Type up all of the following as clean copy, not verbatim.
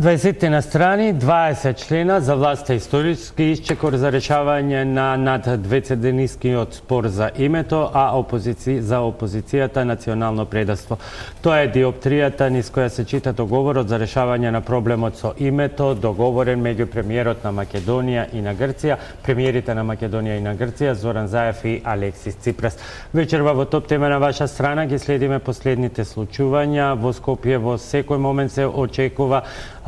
20 на страни, 20 члена за власта историски исчекор за решавање на над двецеденискиот спор за името, а за опозицијата национално предавство. Тоа е диоптријата низ која се чита договорот за решавање на проблемот со името, договорен меѓу премиерот на Македонија и на Грција, премиерите на Македонија и на Грција, Зоран Заев и Алексис Ципрас. Вечерва во топ тема на ваша страна ги следиме последните случувања. Во Скопје во секој момент се очекува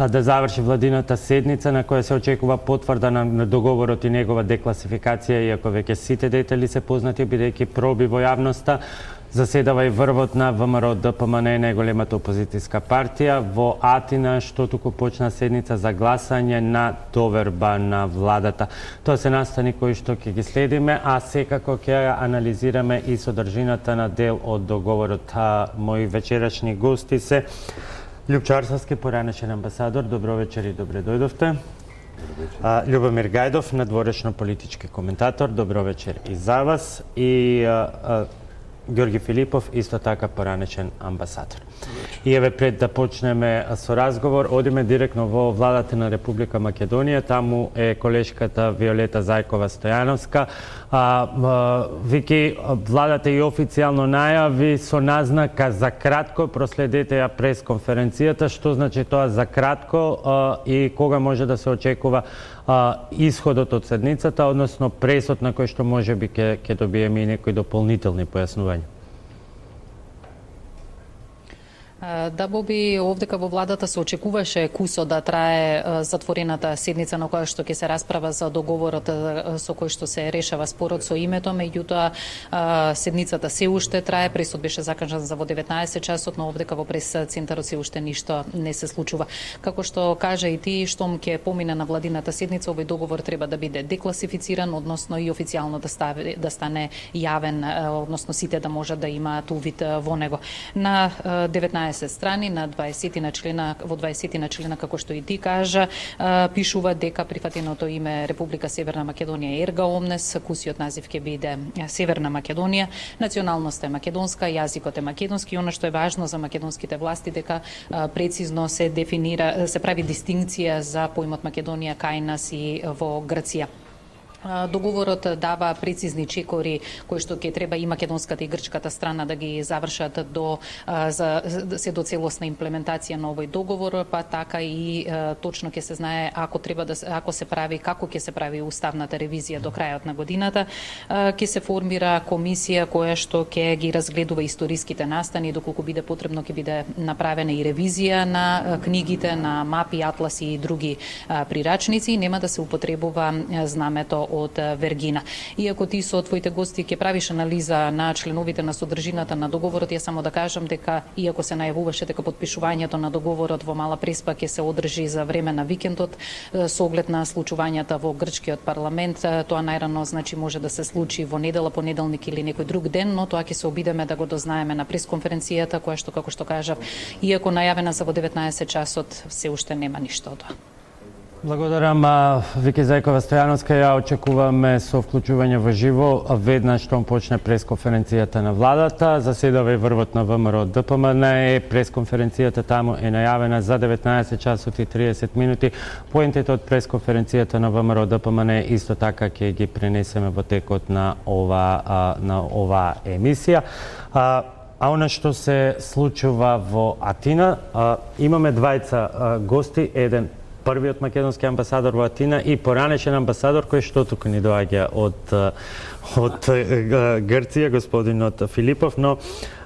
да заврши владината седница на која се очекува потврда на договорот и негова декласификација, иако веќе сите детали се познати бидејќи проби во јавноста. Заседава и врвот на ВМРО ДПМН, најголемата опозицијска партија во Атина, што туку почна седница за гласање на доверба на владата. Тоа се настани кои што ќе ги следиме, а секако ќе анализираме и содржината на дел од договорот. Мои вечерашни гости се Љупчо Арсовски, поранешен амбасадор. Добро вечер и добре дојдовте. Љубомир Гајдов, надворешно политички коментатор. Добро вечер и за вас. И Ѓорги Филипов, исто така поранешен амбасадор. И еве пред да почнеме со разговор, одиме директно во владата на Република Македонија. Таму е колешката Виолета Зајкова Стојановска. Вики, владата и официјално најави со назнака за кратко, проследете ја пресконференцијата. Што значи тоа за кратко и кога може да се очекува исходот од седницата, односно пресот на кој што може би ќе добиеме и некои дополнителни појаснувања? Да, Боби, овдека во владата се очекуваше кусо да трае затворената седница на која што ќе се расправа за договорот со кој што се решава спорот со името, меѓутоа седницата се уште трае, пресот беше закажан за во 19 часот, но овдека во прес центарот се уште ништо не се случува. Како што кажа и ти, штом ќе помине на владината седница, овој договор треба да биде декласифициран, односно и официјално да стане јавен, односно сите да можат да имаат увид во него. На 19 страни, на 20 на члена, во 20 на члена, како што и ти кажа, пишува дека прифатеното име Република Северна Македонија е Ерга Омнес, кусиот назив ќе биде Северна Македонија, националноста е македонска, јазикот е македонски, и она што е важно за македонските власти дека прецизно се дефинира, се прави дистинкција за поимот Македонија кај нас и во Грција. Договорот дава прецизни чекори кои што ќе треба и македонската и грчката страна да ги завршат до целосна имплементација на овој договор, па така и точно ќе се знае ако се прави, како ќе се прави уставната ревизија до крајот на годината, ќе се формира комисија која што ќе ги разгледува историските настани, доколку биде потребно ќе биде направена и ревизија на книгите, на мапи, атласи и други прирачници, нема да се употребува знамето од Вергина. Иако ти со твоите гости ќе правиш анализа на членовите на содржината на договорот, ја само да кажам дека иако се најавуваше дека подпишувањето на договорот во Мала Преспа ќе се одржи за време на викендот, со оглед на случувањата во грчкиот парламент, тоа најрано значи може да се случи во недела, понеделник или некој друг ден, но тоа ќе се обидеме да го дознаеме на пресконференцијата, која што, како што кажав, иако најавена за во 19 часот, се уште нема ништо од тоа. Благодарам, Вики Зајкова Стојановска. Ја очекуваме со вклучување во живо веднаш штом почне пресконференцијата на владата. Заседава и врвот на ВМРО ДПМН. Пресконференцијата таму е најавена за 19 часот и 30 минути. Поентите од пресконференцијата на ВМРО ДПМН исто така ќе ги пренесеме во текот на ова емисија. А она што се случува во Атина, имаме двајца гости, еден првиот македонски амбасадор во Атина и поранешен амбасадор кој што туку ни доаѓа од Грција, господинот Филипов, но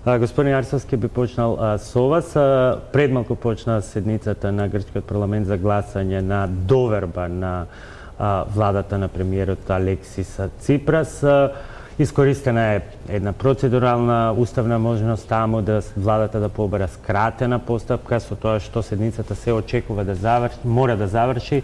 господин Арсовски би почнал со вас. Пред малку почна седницата на грчкиот парламент за гласање на доверба на владата на премиерот Алексис Ципрас. Искористена е една процедурална уставна можност таму да владата да побара скратена постапка со тоа што седницата се очекува да заврши, мора да заврши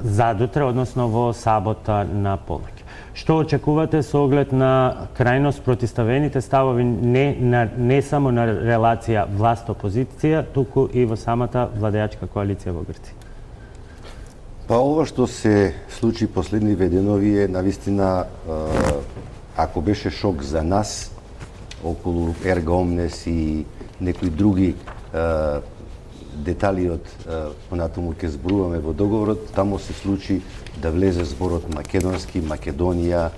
задутре, односно во сабота на полноќ. Што очекувате со оглед на крајно спротиставените ставови не само на релација власт-опозиција, туку и во самата владеачка коалиција во Грција? Па ова што се случи последниве денови е навистина, ако беше шок за нас околу Ерга Омнес и некои други деталиот понатаму ќе зборуваме во договорот, таму се случи да влезе зборот македонски, Македонија,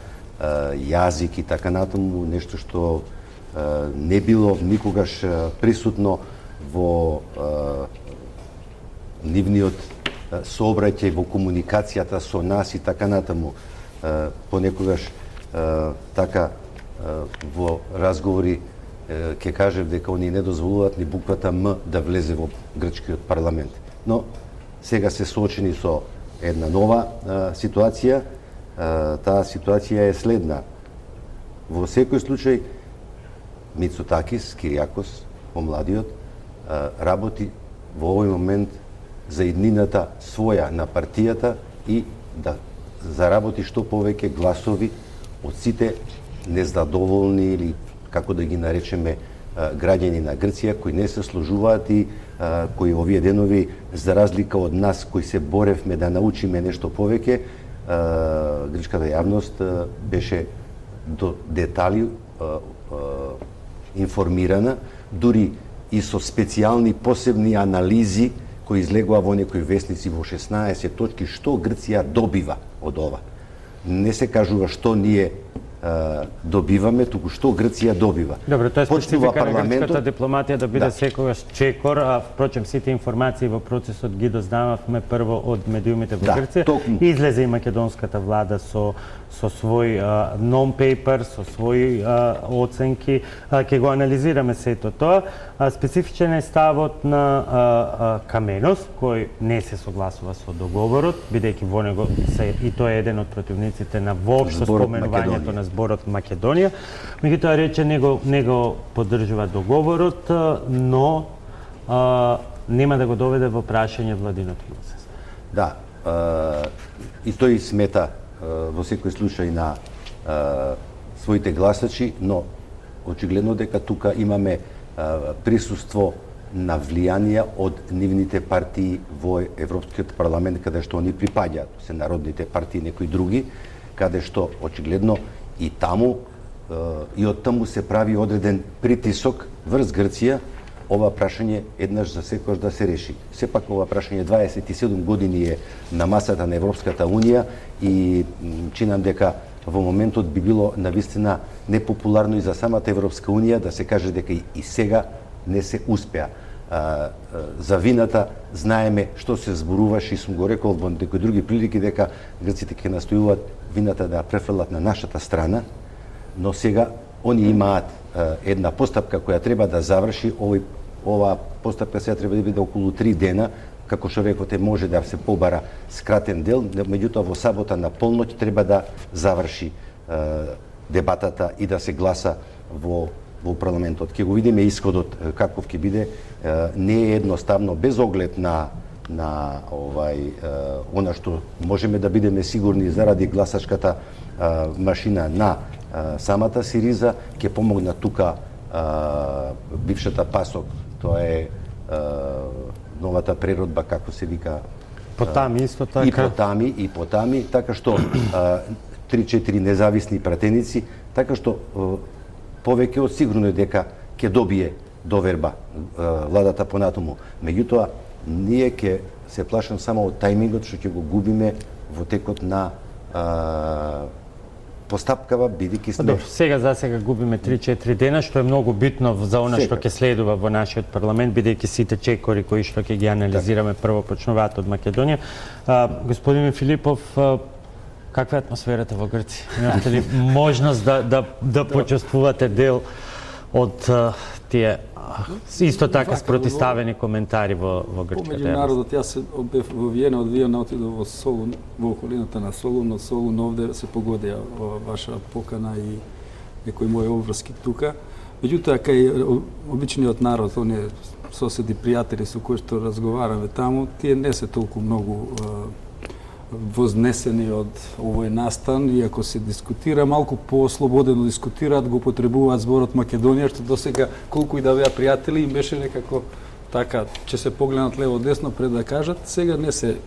јазик и така натаму, нешто што не било никогаш присутно во нивниот сообраќај, во комуникацијата со нас и така натаму. Понекогаш така во разговори ќе кажев дека они не дозволуваат ни буквата М да влезе во грчкиот парламент. Но сега се соочени со една нова ситуација. Таа ситуација е следна. Во секој случај Мицотакис, Кириакос, помладиот, работи во овој момент за иднината своја на партијата и да заработи што повеќе гласови од сите незадоволни или како да ги наречеме граѓани на Грција кои не се служуваат и кои овие денови, за разлика од нас кои се боревме да научиме нешто повеќе, грчката јавност беше до детали информирана, дури и со специјални посебни анализи кои излегува во некои вестници во 16 точки што Грција добива од ова. Не се кажува што ние добиваме, туку што Грција добива. Добро, тоа е Почнува специфика на парламентот, грчката дипломатија да биде Да. секогаш чекор, а впрочем сите информации во процесот ги дознававме прво од медиумите во Да, Грција. токму. Излезе и македонската влада со свој non-paper, со своји оценки. Ќе го анализираме сето тоа. Специфичен е ставот на Каменос, кој не се согласува со договорот, бидејќи во него и тој е еден од противниците на воопшто Зборот споменувањето Македонија. на зборот Македонија. Меѓутоа рече не го поддржува договорот, но нема да го доведе во прашање владиното мнозинство. Да, и тој смета во секој случај на своите гласачи, но очигледно дека тука имаме присуство на влијанија од нивните партии во Европскиот парламент, каде што они припаѓаат, се народните партии, некои други, каде што очигледно и таму и од таму се прави одреден притисок врз Грција ова прашање еднаш за секогаш да се реши. Сепак ова прашање 27 години е на масата на Европската Унија и чинам дека во моментот би било навистина непопуларно и за самата Европска Унија да се каже дека и сега не се успеа. За вината знаеме што се зборуваше и сум го рекол во некои други прилики дека грците ќе настојуваат вината да префрлат на нашата страна, но сега они имаат една постапка која треба да заврши. Ова постапка сега треба да биде околу 3 дена, како што рекоте, може да се побара скратен дел, меѓутоа во сабота на полноќ треба да заврши дебатата и да се гласа во парламентот. Ќе го видиме исходот каков ќе биде. Не е едноставно без оглед на она што можеме да бидеме сигурни заради гласачката машина на самата Сириза, ќе помогна тука бившата ПАСОК, тоа е новата преродба, како се вика, Потами исто така. и потами, така што 3-4 независни пратеници, така што повеќе од сигурно е дека ќе добие доверба владата понатаму. Меѓутоа, ние ќе се плашам само од тајмингот што ќе го губиме во текот на постапкава, бидејќи сме... Добро, сега губиме 3-4 дена, што е многу битно за она што ќе следува во нашиот парламент, бидејќи сите чекори кои што ќе ги анализираме прво почнуваат од Македонија. Господин Филипов, каква е атмосферата во Грција? Имате ли можност да почувствувате дел од тие исто така спротиставени коментари во грчката Помеѓу јавност? народот, јас се бев во Виена, од Виена отидов во Солун, во околината на Солун, од Солун овде се погодија ова ваша покана и некои мои обврски тука. Меѓутоа, кај обичниот народ, оние соседи, пријатели со кои што разговараме таму, тие не се толку многу вознесени од овој настан, иако се дискутира, малку по-слободено дискутираат, го потребуваат зборот Македонија, што досега колку и да беа пријатели, им беше некако така, че се погледнат лево-десно пред да кажат, сега не се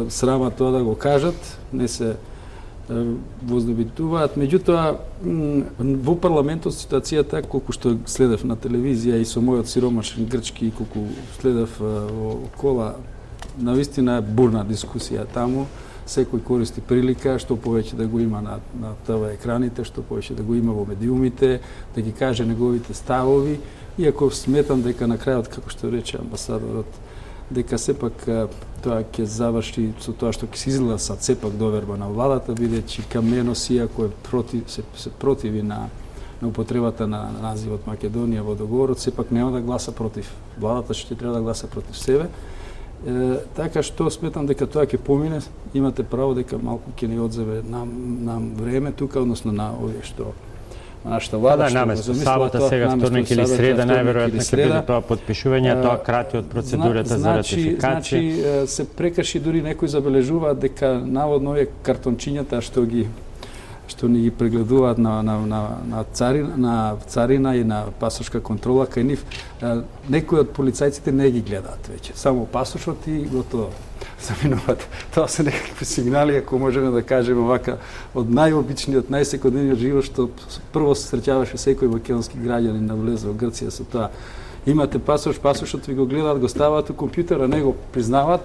срама тоа да го кажат, не се вознебитуваат. Меѓутоа, во парламентот ситуацијата, колку што следев на телевизија и со мојот сиромашен грчки, и колку следев во кола, навистина е бурна дискусија таму. Секој користи прилика што повеќе да го има на ТВ екраните, што повеќе да го има во медиумите, да ги каже неговите ставови, иако сметам дека на крајот, како што рече амбасадорот, дека сепак тоа ќе заврши со тоа што ќе се изгласат сепак доверба на владата, бидејќи Каменос, иако е се противи на употребата на називот Македонија во договорот, сепак нема да гласа против владата, што ќе треба да гласа против себе. Така што сметам дека тоа ќе помине, имате право дека малку ќе ни одземе на време тука, односно на овие што нашата влада Да, наместо сабота, сега вторник или среда, најверојатно ќе биде тоа подпишување, тоа крати од процедурата за ратификација. Значи, се прекрши, дури некои забележуваат дека наводно овие картончињата што ни ги прегледуваат на царина и на пасошка контрола кај нив, некои од полицајците не ги гледаат веќе, само пасошот и готово. Заминуваат. Тоа се некакви сигнали, ако можеме да кажеме вака, од најобичниот, најсекојдневниот живот, што прво се среќаваше секој македонски граѓанин да влезе во Грција со тоа. Имате пасошот ви го гледаат, го ставаат у компјутер, а не го признаваат,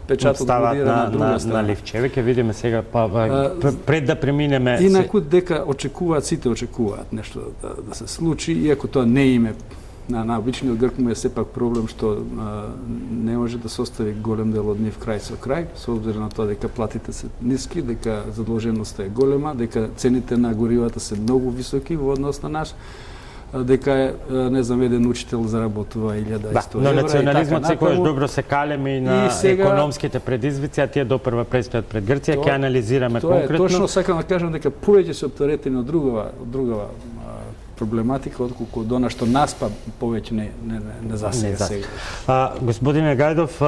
печатот го дира на друга страна. На ливчеве, ќе видиме сега, пред да преминеме... Инаку дека очекуваат, сите очекуваат нешто да се случи, иако тоа не име на обичниот грк му е сепак проблем што не може да се остави голем дел од нив крај со крај, со обзир на тоа дека платите се ниски, дека задолженоста е голема, дека цените на горивата се многу високи во однос на нас, дека не знам, еден учител заработува 1100 евра. Но национализмот секојаш добро се калеми и на економските предизвици, а тие допрва предстојат пред Грција, ќе анализираме конкретно. Тоа е точно, сакам да кажам дека повеќе се оптеретени од другава проблематика, отколку до она што нас па повеќе не засега сега. Господине Гајдов,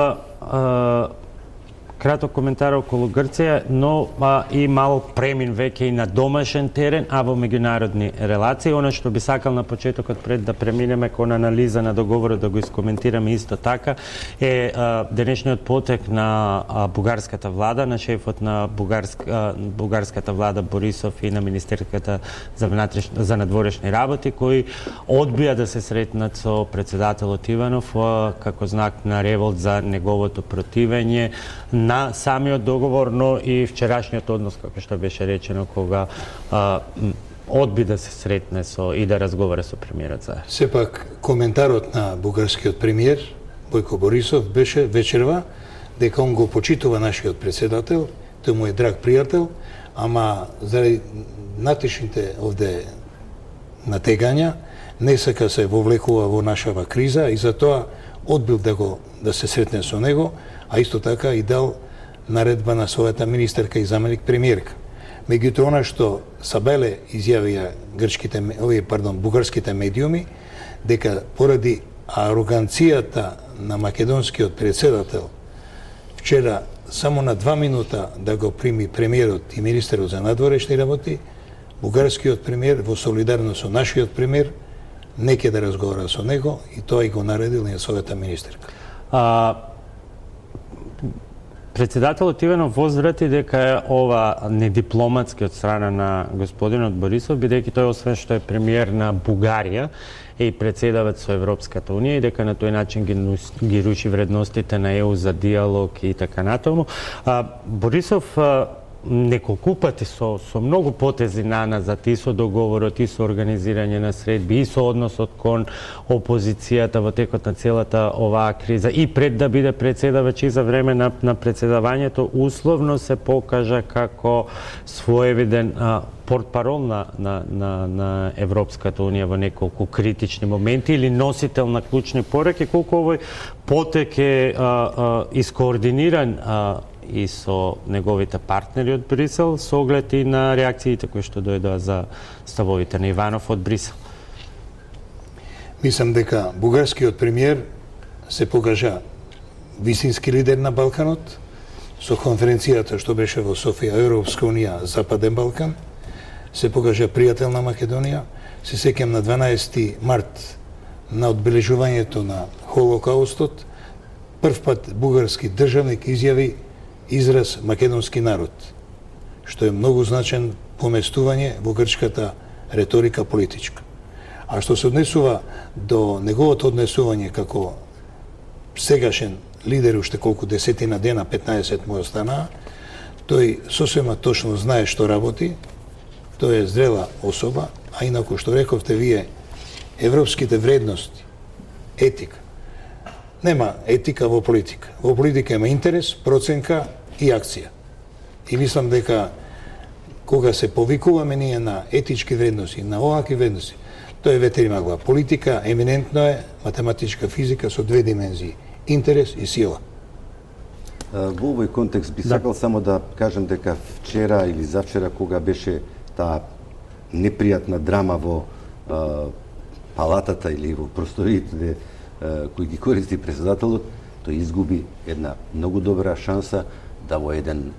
краток коментар околу Грција, но и мал премин веќе и на домашен терен, а во меѓународни релации. Она што би сакал на почетокот, пред да преминеме кон анализа на договорот, да го искоментираме исто така, е денешниот потек на бугарската влада, на шефот на бугарската влада Борисов и на Министерката за надворешни работи, кои одбија да се сретнат со председателот Иванов како знак на револт за неговото противење на самиот договор, но и вчерашниот однос, како што беше речено, кога одби да се сретне и да разговара со премиерот Заев. Сепак, коментарот на бугарскиот премиер Бојко Борисов беше вечерва дека он го почитува нашиот председател, тој му е драг пријател, ама заради натишните овде натегања не сака се вовлекува во нашава криза и затоа одбил да се сретне со него, а исто така и дал наредба на својата министерка и заменик премиерка. Меѓутоа, она што сабеле изјавија бугарските медиуми, дека поради ароганцијата на македонскиот председател, вчера само на 2 минута да го прими премиерот и министерот за надворешни работи, бугарскиот премиер во солидарност со нашиот премиер не ќе да разговара со него и тоа и го наредил на својата министерка. Председателот Иванов возврати дека е ова недипломатски од страна на господинот Борисов, бидејќи тој освен што е премиер на Бугарија и председаваат со Европската унија и дека на тој начин ги руши вредностите на ЕУ за диалог и така натаму. Борисов неколку пати со многу потези наназад и со договорот, и со организирање на средби, и со односот кон опозицијата во текот на целата оваа криза и пред да биде председавач и за време на председавањето, условно се покажа како своевиден портпарол на Европската унија во неколку критични моменти или носител на клучни пораки, колку овој потек е искоординиран и со неговите партнери од Брисел, со оглед и на реакциите кои што дојдоа за ставовите на Иванов од Брисел. Мислам дека бугарскиот премиер се покажа вистински лидер на Балканот, со конференцијата што беше во Софија, Европска унија, Западен Балкан, се покажа пријател на Македонија. Се сеќам на 12 март на одбележувањето на Холокаустот, прв пат бугарски државник изјави израз македонски народ, што е многу значен поместување во грчката реторика политичка. А што се однесува до неговото однесување како сегашен лидер, уште колку десетина дена, 15 му останаа, тој сосема точно знае што работи, тој е зрела особа, а инаку што рековте вие, европските вредности, етика. Нема етика во политика. Во политика има интерес, проценка и акција. И мислам дека кога се повикуваме ние на етички вредности, на овакви вредности, тоа е ветерина глава. Политика еминентно е математичка физика со две димензии – интерес и сила. Во овој контекст би сакал само да кажем дека вчера или завчера кога беше таа непријатна драма во палатата или во просториите кои ги користи председателот, тој изгуби една многу добра шанса да во еден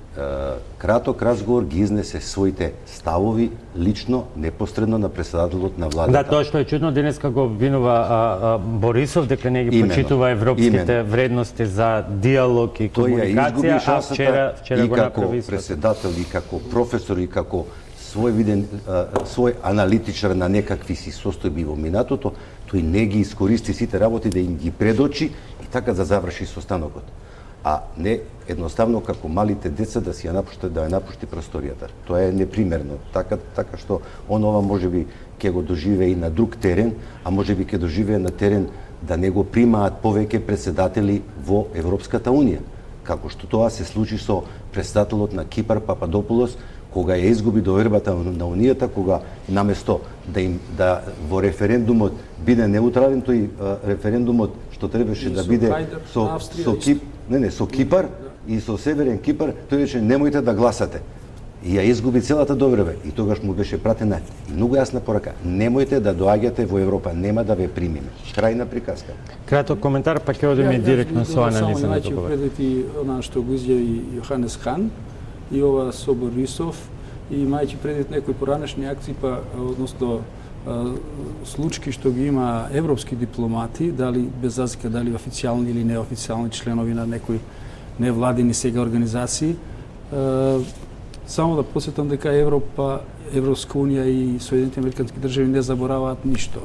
краток разговор ги изнесе своите ставови лично, непосредно на председателот на владата. Да, тоа што е чудно, денеска го обвинува Борисов дека не ги почитува европските вредности за диалог и комуникација, а вчера го направи и како председател, и како професор, и како свој аналитичар на некакви си состојби во минатото, тој не ги искористи сите работи да им ги предочи и така да заврши состанокот. А не едноставно како малите деца да ја напушти просторијата. Тоа е непримерно. Така што онова можеби ќе го доживее и на друг терен, а можеби ќе доживее на терен да не го примаат повеќе председатели во Европската Унија. Како што тоа се случи со председателот на Кипар Пападопулос, кога ја изгуби довербата на Унијата, кога наместо да во референдумот биде неутрален, тој референдумот што требаше да биде со Кипар и со Северен Кипар, тој рече немојте да гласате. И ја изгуби целата доверба и тогаш му беше пратена многу јасна порака: немојте да доаѓате во Европа, нема да ве примиме. Крај на приказка. Краток коментар, па ќе одиме директно со анализа на договор. Само предвид она што го изјави Јоханес Хан и ова со Борисов, и имајќи предвид некои поранешни акции, па односно случаи што ги има европски дипломати, дали без разлика дали официјални или неофицијални членови на некои невладини сега организации, само да посетам дека Европа, Европска Унија и Соединените Американски држави не забораваат ништо.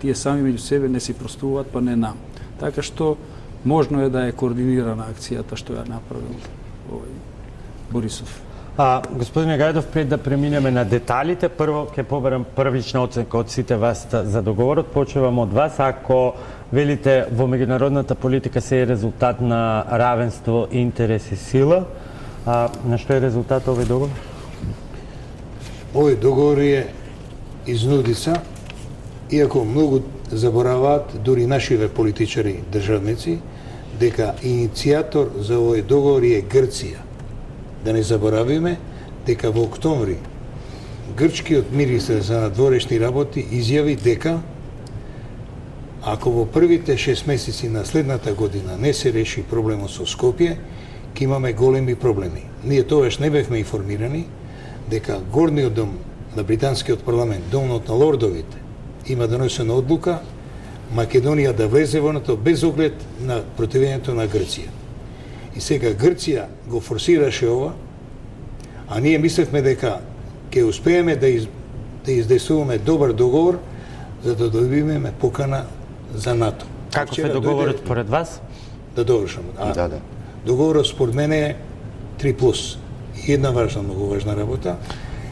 Тие сами меѓу себе не си простувуваат, па не нам. Така што можно е да е координирана акцијата што ја направил Борисов. Господине Гајдов, пред да преминеме на деталите, прво ќе побарам првична оценка од сите вас за договорот. Почевам од вас. Ако велите во меѓународната политика се е резултат на равенство, интерес и сила, на што е резултат овој договор? Овој договор е изнудица, иако многу забораваат, дури нашиве политичари, државници, дека иницијатор за овој договор е Грција. Да не заборавиме дека во октомври грчкиот министер за надворешни работи изјави дека ако во првите 6 месеци на следната година не се реши проблемот со Скопје, ќе имаме големи проблеми. Ние тогаш не бевме информирани дека горниот дом на британскиот парламент, домот на лордовите, има донесена одлука Македонија да влезе во НАТО без оглед на противењето на Грција. И сега Грција го форсираше ова, а ние мислевме дека ќе успееме да издействуваме добар договор за да добиеме покана за НАТО. Како се договорот според вас? Да довршам. Да. Договорот според мене е 3+. И една многу важна работа.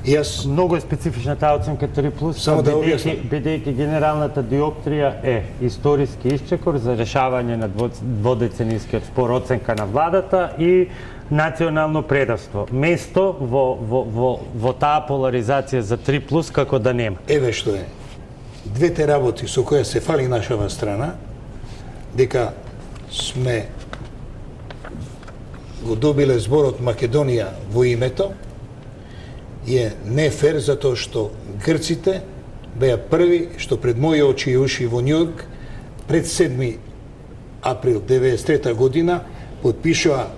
И јас многу е специфична таа оценка 3+, само да објаснам. Бидејќи генералната диоптрија е историски исчекор за решавање на дводеценискиот спор, оценка на владата и национално предавство. Место во таа поларизација за 3+, како да нема. Еве што е. Двете работи со која се фали нашава страна, дека сме го добиле зборот Македонија во името, е не фер затоа што грците беа први што пред мои очи и уши во Њујорк пред 7 април 1993 година потпишаа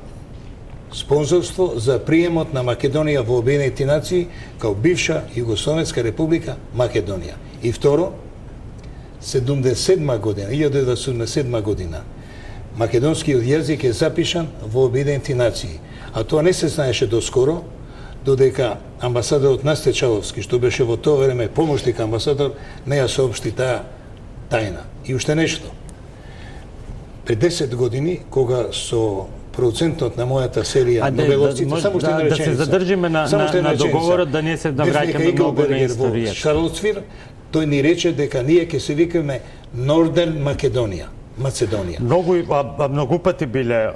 спонзорство за приемот на Македонија во Обединетите нации као бивша Југословенска република Македонија. И второ, 1977 година македонскиот јазик е запишан во Обединети нации, а тоа не се знаеше доскоро, додека амбасадорот Насте Чаловски, што беше во тоа време помошник амбасадор, не ја соопшти таа тајна. И уште нешто. Пред 10 години, кога со продуцентот на мојата серија Новеловците, само што една да се реченица. задржиме на договорот, да не се да враќаме многу на историјата. Шарлотсвир, тој ни рече дека ние ќе се викаме Нордерн Македонија. Macedonija. Mnogo pati bile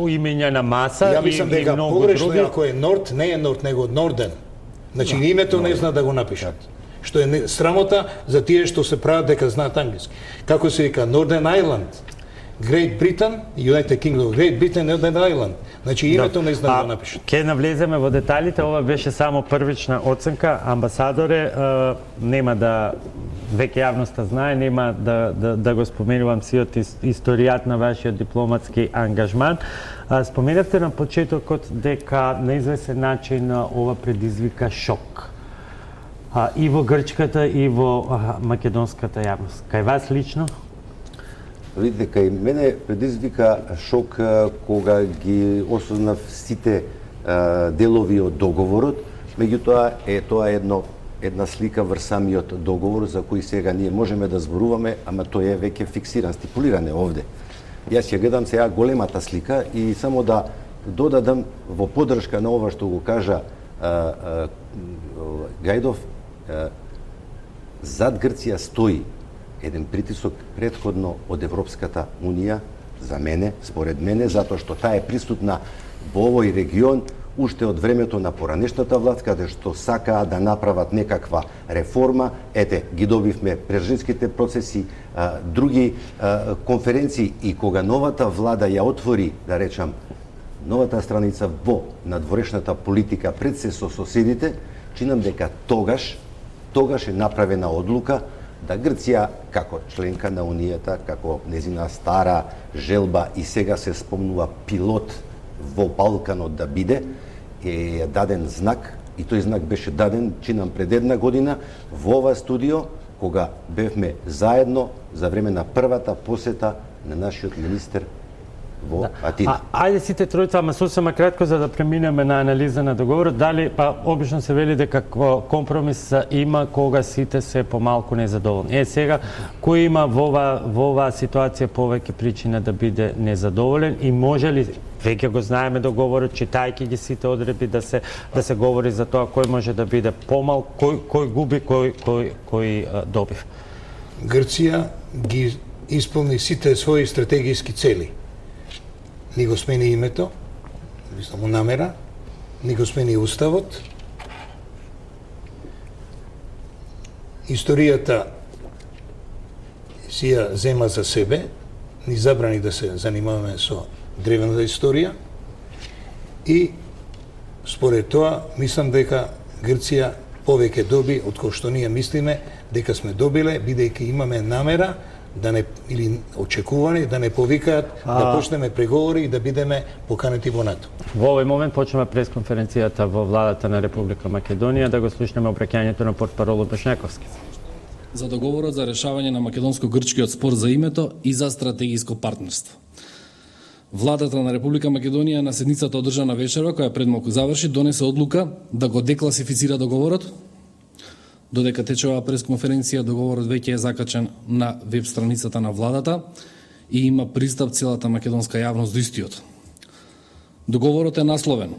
imena na masa ja mislim da je pogrešno ako je Nord, ne je Nord, nego Norden. Znači името не зна да го напишат. Што е срамота за тие што се прават дека знаат англиски. Како се вика Northern Ireland, Great Britain, United Kingdom, Great Britain, Northern Ireland. Значи името не зна да го напишат. Ке навлеземе во деталите, ова беше само првична оценка. Амбасадоре, нема да веќе јавноста знае, нема да го споменувам сиот историјат на вашиот дипломатски ангажман. Споменавте на почетокот дека на извесен начин ова предизвика шок. И во грчката, и во македонската јавност. Кај вас лично? Видите, кај мене предизвика шок кога ги осознав сите делови од договорот, меѓутоа тоа една слика врз самиот договор за кој сега ние можеме да зборуваме, ама тој е веќе фиксиран, стипулиран е овде. Јас ќе гледам сега големата слика и само да додадам во поддршка на ова што го кажа Гајдов, зад Грција стои еден притисок претходно од Европската Унија, за мене, според мене, затоа што таа е присутна во овој регион уште од времето на поранешната власт, каде што сакаа да направат некаква реформа. Ете, ги добивме прежинските процеси, други конференции, и кога новата влада ја отвори, да речам, новата страница во надворешната политика пред се со соседите, чинам дека тогаш е направена одлука да Грција, како членка на Унијата, како незина стара желба и сега се спомнува пилот во Балканот да биде, е даден знак, и тој знак беше даден, чинам, пред една година во ова студио, кога бевме заедно за време на првата посета на нашиот министер во Атина. Ајде сите тројца, ама сосема кратко за да преминеме на анализа на договорот. Дали, обично се вели дека компромис има кога сите се помалку незадоволни. Сега, кој има во оваа ситуација повеќе причина да биде незадоволен и може ли, веќе го знаеме договорот, читајќи ги сите одредби, да се говори за тоа кој може да биде помал, кој губи, кој добив? Грција ги исполни сите своји стратегиски цели. Ни го смени името, му намера, ни го смени уставот. Историјата си ја зема за себе, ни забрани да се занимаваме со древната историја и според тоа мислам дека Грција повеќе доби од кој што ние мислиме дека сме добиле, бидејќи имаме намера да не, или очекувани, да не повикаат да почнеме преговори и да бидеме поканети во НАТО. Во овој момент почнува пресконференцијата во владата на Република Македонија, да го слушнеме обраќањето на портпаролот Бошњаковски. За договорот за решавање на македонско-грчкиот спор за името и за стратегиско партнерство. Владата на Република Македонија на седницата одржана вечерва, која пред малку заврши, донесе одлука да го декласифицира договорот. Додека тече оваа пресконференција, договорот веќе е закачен на веб страницата на владата и има пристап целата македонска јавност до истиот. Договорот е насловен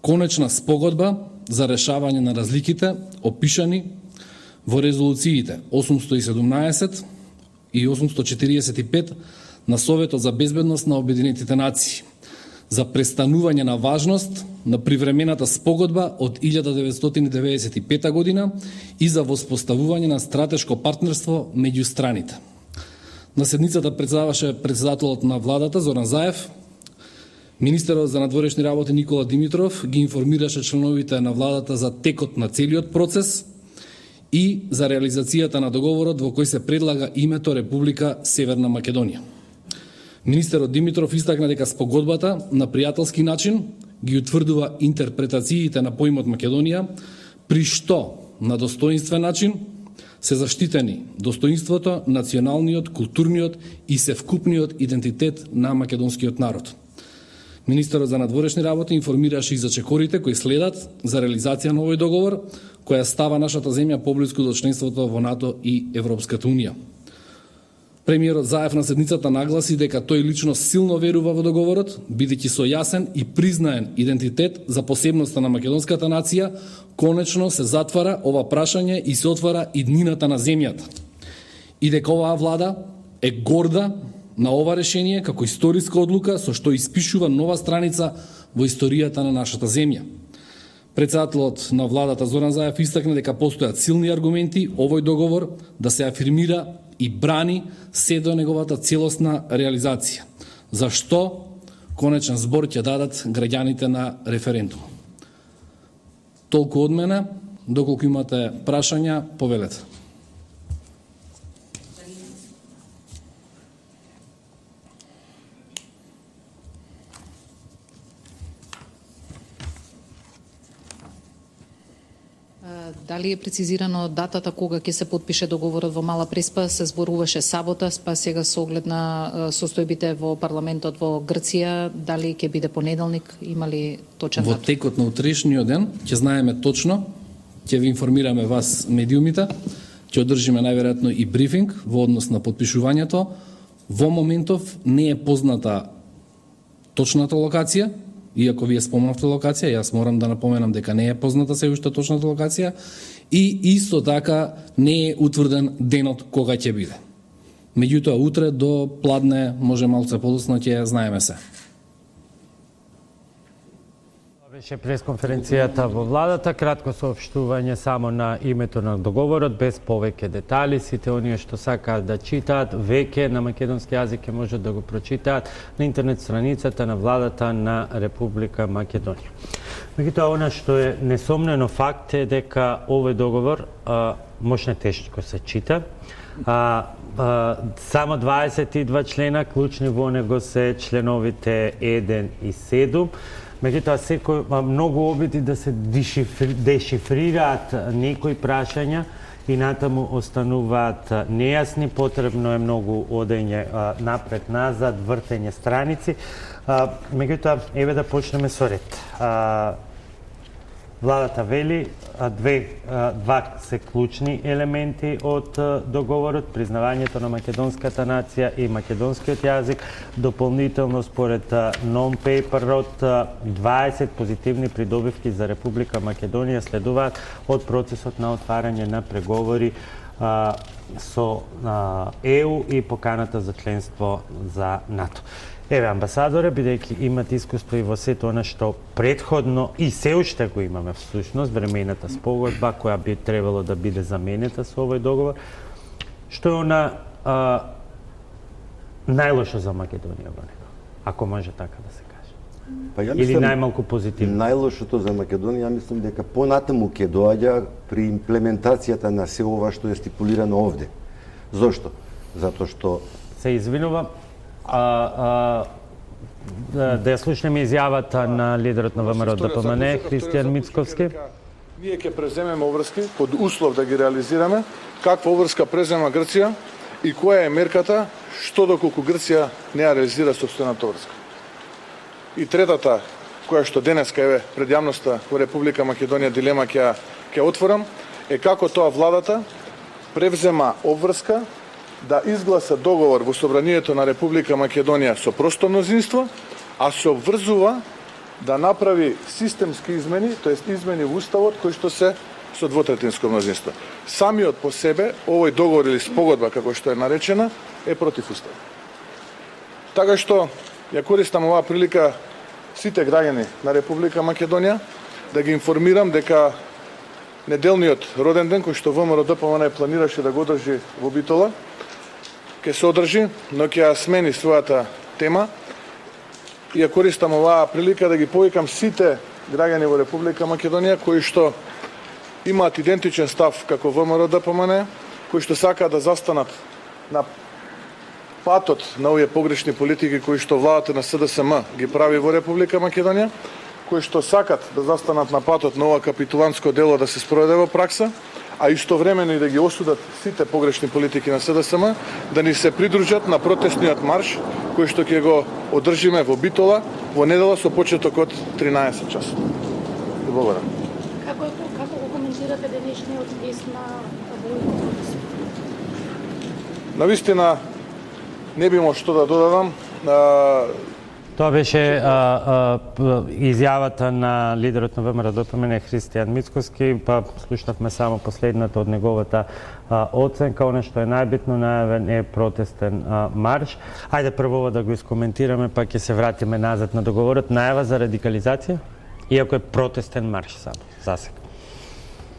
Конечна спогодба за решавање на разликите опишани во резолуциите 817 и 845 на Советот за безбедност на Обединетите нации за престанување на важност на привремената спогодба од 1995 година и за воспоставување на стратешко партнерство меѓу страните. На седницата председаваше председателот на владата Зоран Заев. Министерот за надворешни работи Никола Димитров ги информираше членовите на владата за текот на целиот процес и за реализацијата на договорот во кој се предлага името Република Северна Македонија. Министерот Димитров истакна дека спогодбата на пријателски начин ги утврдува интерпретациите на поимот Македонија, при што на достоинствен начин се заштитени достоинството, националниот, културниот и севкупниот идентитет на македонскиот народ. Министерот за надворешни работи информираше и за чекорите кои следат за реализација на овој договор, која става нашата земја поблиску до членството во НАТО и Европската Унија. Премиерот Заев на седницата нагласи дека тој лично силно верува во договорот, бидејќи со јасен и признаен идентитет за посебноста на македонската нација, конечно се затвара ова прашање и се отвара иднината на земјата. И дека оваа влада е горда на ова решение како историска одлука со што испишува нова страница во историјата на нашата земја. Председателот на владата Зоран Заев истакна дека постојат силни аргументи овој договор да се афирмира и брани се до неговата целосна реализација. Зашто конечен збор ќе дадат граѓаните на референдум. Толку од мене, доколку имате прашања, повелете. Дали е прецизирано датата кога ќе се подпише договорот во Мала Преспа? Се зборуваше сабота, па сега со оглед на состојбите во парламентот во Грција, дали ќе биде понеделник? Има ли точен Во датум? текот на утрешниот ден ќе знаеме точно, ќе ви информираме вас медиумите, ќе одржиме најверојатно и брифинг во однос на подпишувањето. Во моментов не е позната точната локација, иако вие спомнавте локација, јас морам да напоменам дека не е позната се уште точната локација и исто така не е утврден денот кога ќе биде. Меѓутоа утре до пладне, може малце подоцна, ќе знаеме се. Беше пресконференцијата во владата, кратко соопштување само на името на договорот, без повеќе детали. Сите оние што сакаат да читаат, веќе на македонски јазик може да го прочитаат на интернет страницата на владата на Република Македонија. Меѓутоа, она што е несомнено факт е дека овој договор може тешко се чита. Само 22 члена, клучни во него се членовите 1 и 7. Меѓутоа, секој многу обиди да се дешифрираат некои прашања и натаму остануваат нејасни, потребно е многу одење напред-назад, вртење страници. Меѓутоа, еве да почнеме со ред. Владата вели два се клучни елементи од договорот: признавањето на македонската нација и македонскиот јазик, дополнително според non-paperот 20 позитивни придобивки за Република Македонија следуваат од процесот на отварање на преговори со ЕУ и поканата за членство за НАТО. Еве, амбасадоре, бидејќи имате искуство и во сето она што претходно и се уште го имаме всушност, времената спогодба која би требало да биде заменета со овој договор, што е она најлошо за Македонија во него, ако може така да се каже? Па ја Или мислам, најмалку позитивно? најлошото за Македонија, мислам дека понатаму ќе доаѓа при имплементацијата на се ова што е стипулирано овде. Зошто? Затоа што Се извинувам, да ја слушнеме изјавата на лидерот на ВМРО ДПМН, Христијан Мицковски. Ние ќе преземеме обврски под услов да ги реализираме. Каква обврска презема Грција и која е мерката што доколку Грција не ја реализира сопствената обврска. И третата, која што денеска еве пред јавноста во Република Македонија дилема ќе отворам, е како тоа владата превзема обврска да изгласа договор во Собранието на Република Македонија со просто мнозинство, а се обврзува да направи системски измени, тоест измени во Уставот кои што се со двотретинско мнозинство. Самиот по себе овој договор или спогодба, како што е наречена, е против Уставот. Така што ја користам оваа прилика сите граѓани на Република Македонија да ги информирам дека неделниот роден ден кој што ВМРО ДПМН планираше да го одржи во Битола, ќе се одржи, но ќе ја смени својата тема. И ја користам оваа прилика да ги повикам сите граѓани во Република Македонија кои што имаат идентичен став како ВМРО ДПМН, кои што сакаат да застанат на патот на овие погрешни политики кои што владата на СДСМ ги прави во Република Македонија, кои што сакат да застанат на патот на ова капитулантско дело да се спроведе во пракса, а истовремено и да ги осудат сите погрешни политики на СДСМ, да ни се придружат на протестниот марш кој што ќе го одржиме во Битола во недела со почеток од 13 часот. Благодарам. Како го коментирате денешниот тест на Војко Борисов? Навистина не би имал што да додадам. Тоа беше изјавата на лидерот на ВМРО ДПМН Христијан Мицкоски, па слушнавме само последната од неговата оценка. Она што е најбитно најавен е протестен марш. Ајде прво да го искоментираме, па ќе се вратиме назад на договорот. Најава за радикализација, иако е протестен марш само, за сега.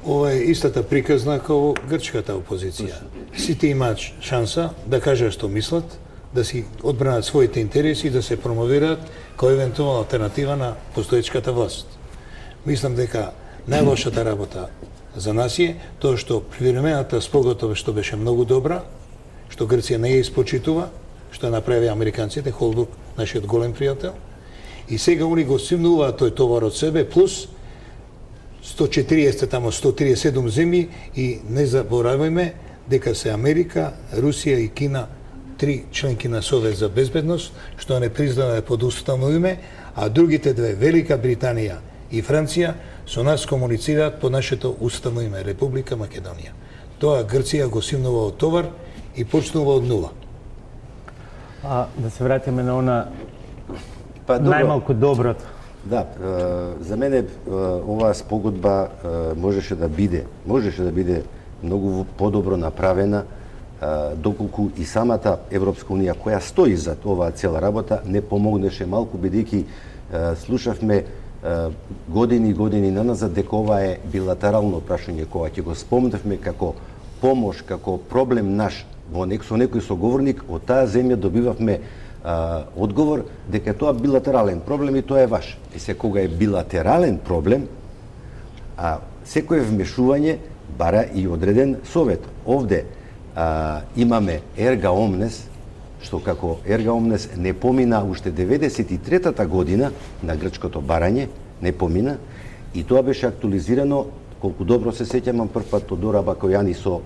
Ова е истата приказна како грчката опозиција. Сите имаат шанса да кажат што мислат, да си одбранат своите интереси и да се промовираат како евентуална алтернатива на постоечката власт. Мислам дека најлошата работа за нас е тоа што привремената спогодба што беше многу добра, што Грција не ја испочитува, што направи американците, Холбрук, нашиот голем пријател, и сега они го симнуваат тој товар од себе, плюс 140, тамо 137 земји, и не заборавајме дека се Америка, Русија и Кина, три членки на Совет за безбедност, што не признаваме под уставно име, а другите две, Велика Британија и Франција, со нас комуницираат под нашето уставно име, Република Македонија. Тоа Грција го симнува од товар и почнува од нула. Да се вратиме на она добро. најмалку доброто. Да, за мене оваа спогодба можеше да биде многу подобро направена, доколку и самата Европска унија која стои за оваа цела работа не помогнеше малку, бидејќи слушавме години и години наназад дека ова е билатерално прашање, кога ќе го спомнавме како помош, како проблем наш со некој соговорник, од таа земја добивавме одговор дека тоа билатерален проблем и тоа е ваш. И се кога е билатерален проблем, секое вмешување бара и одреден совет. Овде имаме ерга омнес, што како ерга омнес не помина уште 93-та година на грчкото барање, не помина, и тоа беше актуализирано, колку добро се сеќавам, прв пат од Дора Бакојани со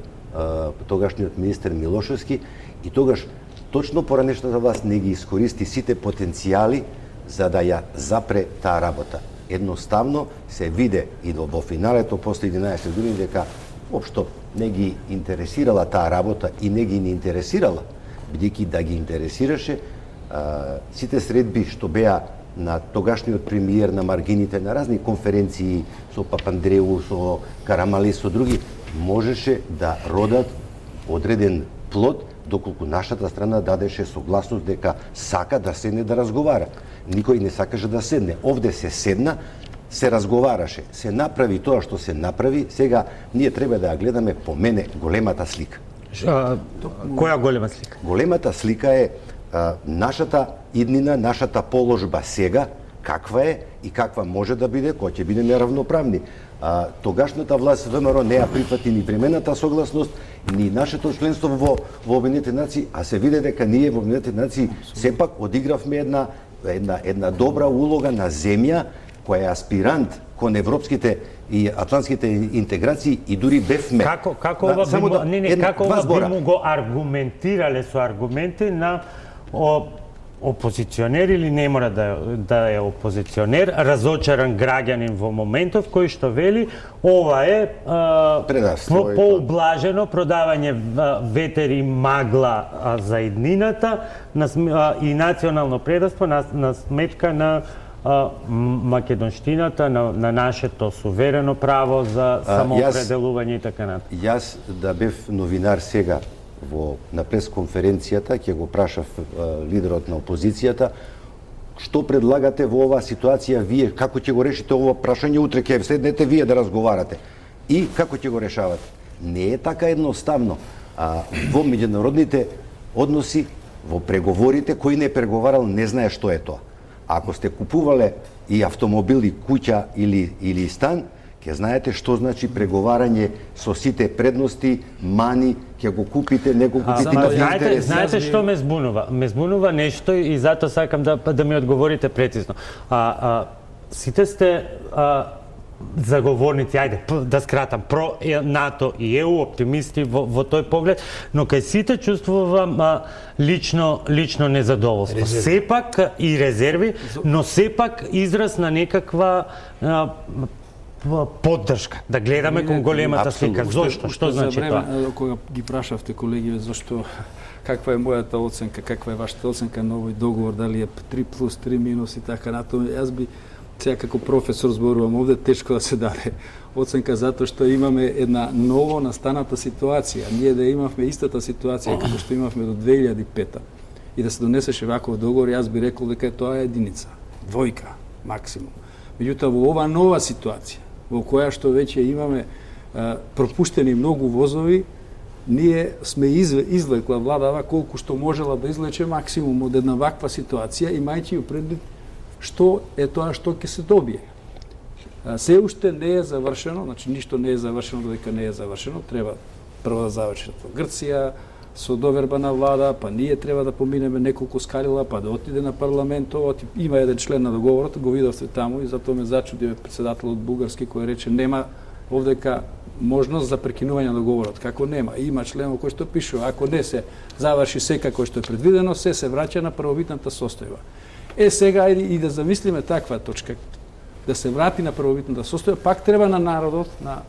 тогашниот министер Милошевски, и тогаш точно поранешната власт не ги искористи сите потенцијали за да ја запре таа работа. Едноставно се виде и во финалето после 11 години дека општо не ги интересирала таа работа и не ги интересирала, бидејќи да ги интересираше, сите средби што беа на тогашниот премиер на маргините на разни конференции со Папандреу, со Карамали, со други, можеше да родат одреден плод, доколку нашата страна дадеше согласност дека сака да седне да разговара. Никој не сакаше да седне. Овде се седна, се разговараше, се направи тоа што се направи. Сега ние треба да ја гледаме по мене големата слика. Која голема слика? Големата слика е нашата иднина, нашата положба сега, каква е и каква може да биде, која ќе биде неравноправни. Тогашната власт ВМРО не ја прифати ни премената согласност, ни нашето членство во Обединетите нации, а се виде дека ние во Обединетите нации сепак одигравме една добра улога на земја која е аспирант кон европските и атлантските интеграции, и дури бевме. Како ова би му го аргументирале со аргументи на опозиционер или не мора да е опозиционер, разочаран граѓанин во моментов, кој што вели ова е поублажено продавање ветер и магла за иднината и национално предавство на сметка на македонштината, на нашето суверено право за самоопределување и така натаму. Јас да бев новинар сега на пресконференцијата, ќе го прашав лидерот на опозицијата, што предлагате во оваа ситуација вие, како ќе го решите ово прашање, утре ќе седнете вие да разговарате и како ќе го решавате. Не е така едноставно. Во меѓународните односи, во преговорите, кој не преговарал не знае што е тоа. Ако сте купувале и автомобил, и куќа или стан, ќе знаете што значи преговарање со сите предности, мани, ќе го купите, не го купите. Знаете што ме збунува? Ме збунува нешто и затоа сакам да ми одговорите прецизно. Сите сте заговорници, ајде, да скратам, про НАТО и ЕУ, оптимисти во тој поглед, но кај сите чувствувам лично незадоволство. Резерви. Сепак и резерви, но сепак израз на некаква поддршка, да гледаме кон големата слика. Зошто? Што значи тоа? Кога ги прашавте колегиве зашто каква е мојата оценка, каква е вашата оценка на овој договор, дали е 3 плюс 3 минус и така натаму, јас би сега како професор зборувам овде, тешко да се даде оценка затоа што имаме една ново настаната ситуација. Ние да имавме истата ситуација како што имавме до 2005 и да се донесеше ваков договор, јас би рекол дека тоа е единица, двојка максимум. Меѓутоа во ова нова ситуација, во која што веќе имаме пропуштени многу возови, ние сме извлекла владава колку што можела да извлече максимум од една ваква ситуација, имајќи ја предвид што е тоа што ќе се добие. Се уште не е завршено, значи ништо не е завршено додека не е завршено, треба прво да заврши Грција со доверба на влада, па ние треба да поминеме неколку скалила, па да отиде на парламентот. Има еден член на договорот, го видовте таму и затоа ме зачуди претседателот бугарски кој рече нема овдека можност за прекинување на договорот. Како нема? Има член во кој што пише, ако не се заврши се како што е предвидено, се враќа на првобитната состојба. Сега ајде и да замислиме таква точка, да се врати на првобитната состојба, пак треба на народот, на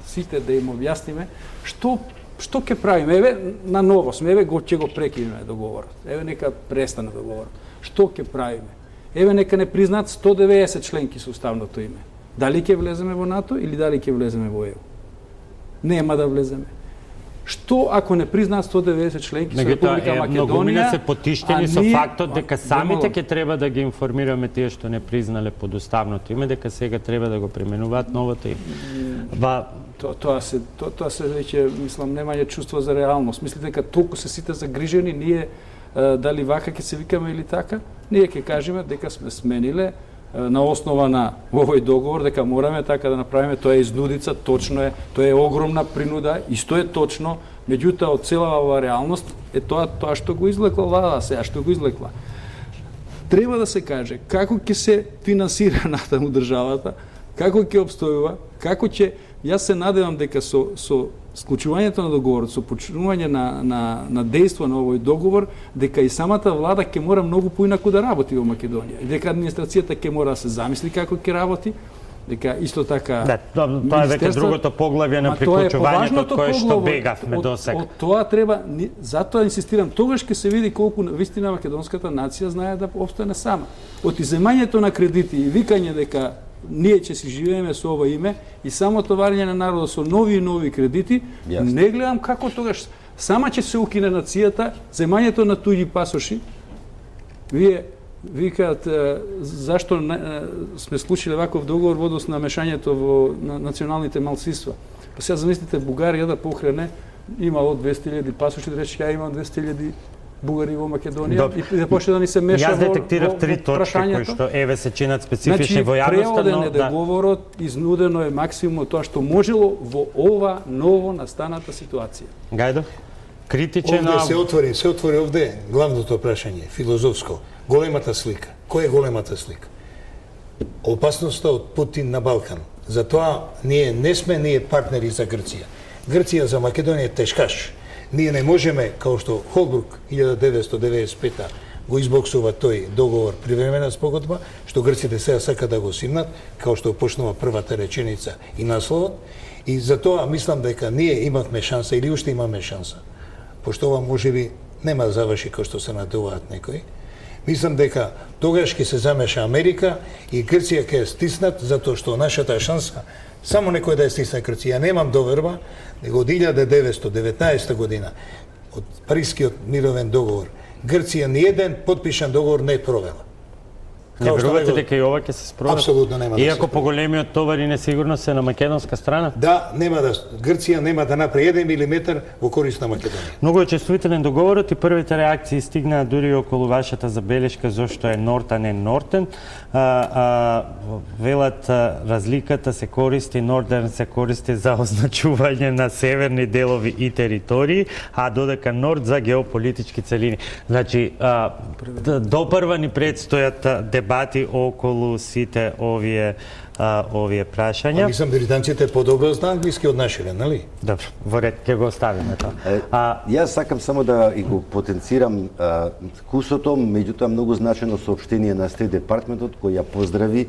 сите да им објасниме што ќе правиме. Еве на ново сме, еве ќе го прекинеме договорот. Еве нека престане договорот. Што ќе правиме? Еве нека не признаат 190 членки со уставното име. Дали ќе влеземе во НАТО или дали ќе влеземе во ЕУ? Нема да влеземе. Што ако не признаат 190 членки со Република Македонија? Многумина се потиштени со фактот дека самите ќе треба да ги информираме тие што не признале под уставното име, дека сега треба да го применуваат новото име. Тоа се веќе, мислам, немање чувство за реалност. Мислите дека толку се сите загрижени, ние дали вака ќе се викаме или така, ние ќе кажеме дека сме смениле на основа на овој договор, дека мораме така да направиме, тоа е изнудица, точно е, тоа е огромна принуда, исто е точно, меѓутоа од целава оваа реалност е тоа што го извлекла влада сега, што го извлекла. Треба да се каже како ќе се финансира натаму државата, како ќе обстојува, како ќе. Јас се надевам дека со склучувањето на договорот, со почнување на дејство на овој договор, дека и самата влада ќе мора многу поинаку да работи во Македонија. И дека администрацијата ќе мора да се замисли како ќе работи, дека исто така. Да, тоа е веќе другото поглавје на приклучувањето од кое што бегавме досега. Од тоа треба, затоа инсистирам, тогаш ќе се види колку вистина македонската нација знае да обстане сама. Од иземањето на кредити и викање дека ние ќе си живееме со ова име и само товарење на народот со нови и нови кредити, не гледам како тогаш сама ќе се укине нацијата, земањето на туѓи пасоши. Вие викаат зашто сме склучиле ваков договор во однос на мешањето во националните малцинства. Па сега замислите Бугарија да похране имало 200.000 пасоши, да рече ја имам 200.000 бугари во Македонија и да почне да ни се меша во прашањето. Јас детектирав 3 точки кои што еве се чинат специфични во јавноста, преводен е договорот, изнудено е максимум тоа што можело во ова ново настаната ситуација. Гајдо, критичен Овде се отвори овде главното прашање, филозофско, големата слика. Која е големата слика? Опасноста од Путин на Балкан. Затоа ние сме партнери за Грција. Грција за Македонија е тешкаш. Ние не можеме, као што Холбрук 1995 го избоксува тој договор привремена спогодба, што грците сега сака да го симнат, као што почнува првата реченица и насловот, и затоа мислам дека ние имавме шанса или уште имаме шанса. Пошто ова можеби нема да заврши кој што се надеваат некои. Мислам дека тогаш ќе се замеша Америка и Грција ќе стиснат, затоа што нашата шанса само некој да ја стисне Грција. Немам доверба, него од 1919 година, од Парискиот мировен договор, Грција ниеден подпишан договор не провела. Не верувате дека и ова ќе се спроведе? Апсолутно нема да се Иако поголемиот товар и несигурност е на македонска страна? Да, Грција нема да направи 1 милиметар во корист на Македонија. Многу е чувствителен договорот и првите реакции стигнаа дури околу вашата забелешка зошто е Норт, а не Нортен. Велат разликата се користи, Нордерн се користи за означување на северни делови и територии, а додека Норд за геополитички целини. Значи, допрва ни предстојат дебати околу сите овие прашања. Мислам, британците подобро знаат англиски од нашите, нали? Добро, во ред, ќе го оставиме тоа. Јас сакам само да и го потенцирам кусото, меѓутоа многу значено соопштение на Стейт Департментот кој ја поздрави,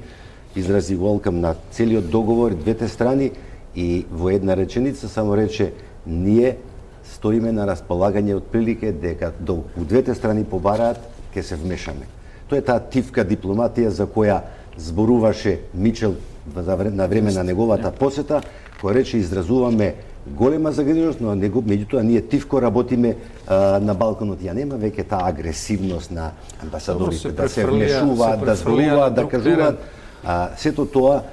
изрази welcome на целиот договор, двете страни, и во една реченица само рече ние стоиме на располагање од прилике дека у двете страни побараат ќе се вмешаме. Тоа е таа тивка дипломатија за која зборуваше Мичел на време на неговата посета, кој рече изразуваме голема загриженост, но меѓутоа ние тивко работиме на Балканот. Ја нема веќе таа агресивност на амбасадорите да се вмешуваат, да зборуваат, да кажуваат. Сето тоа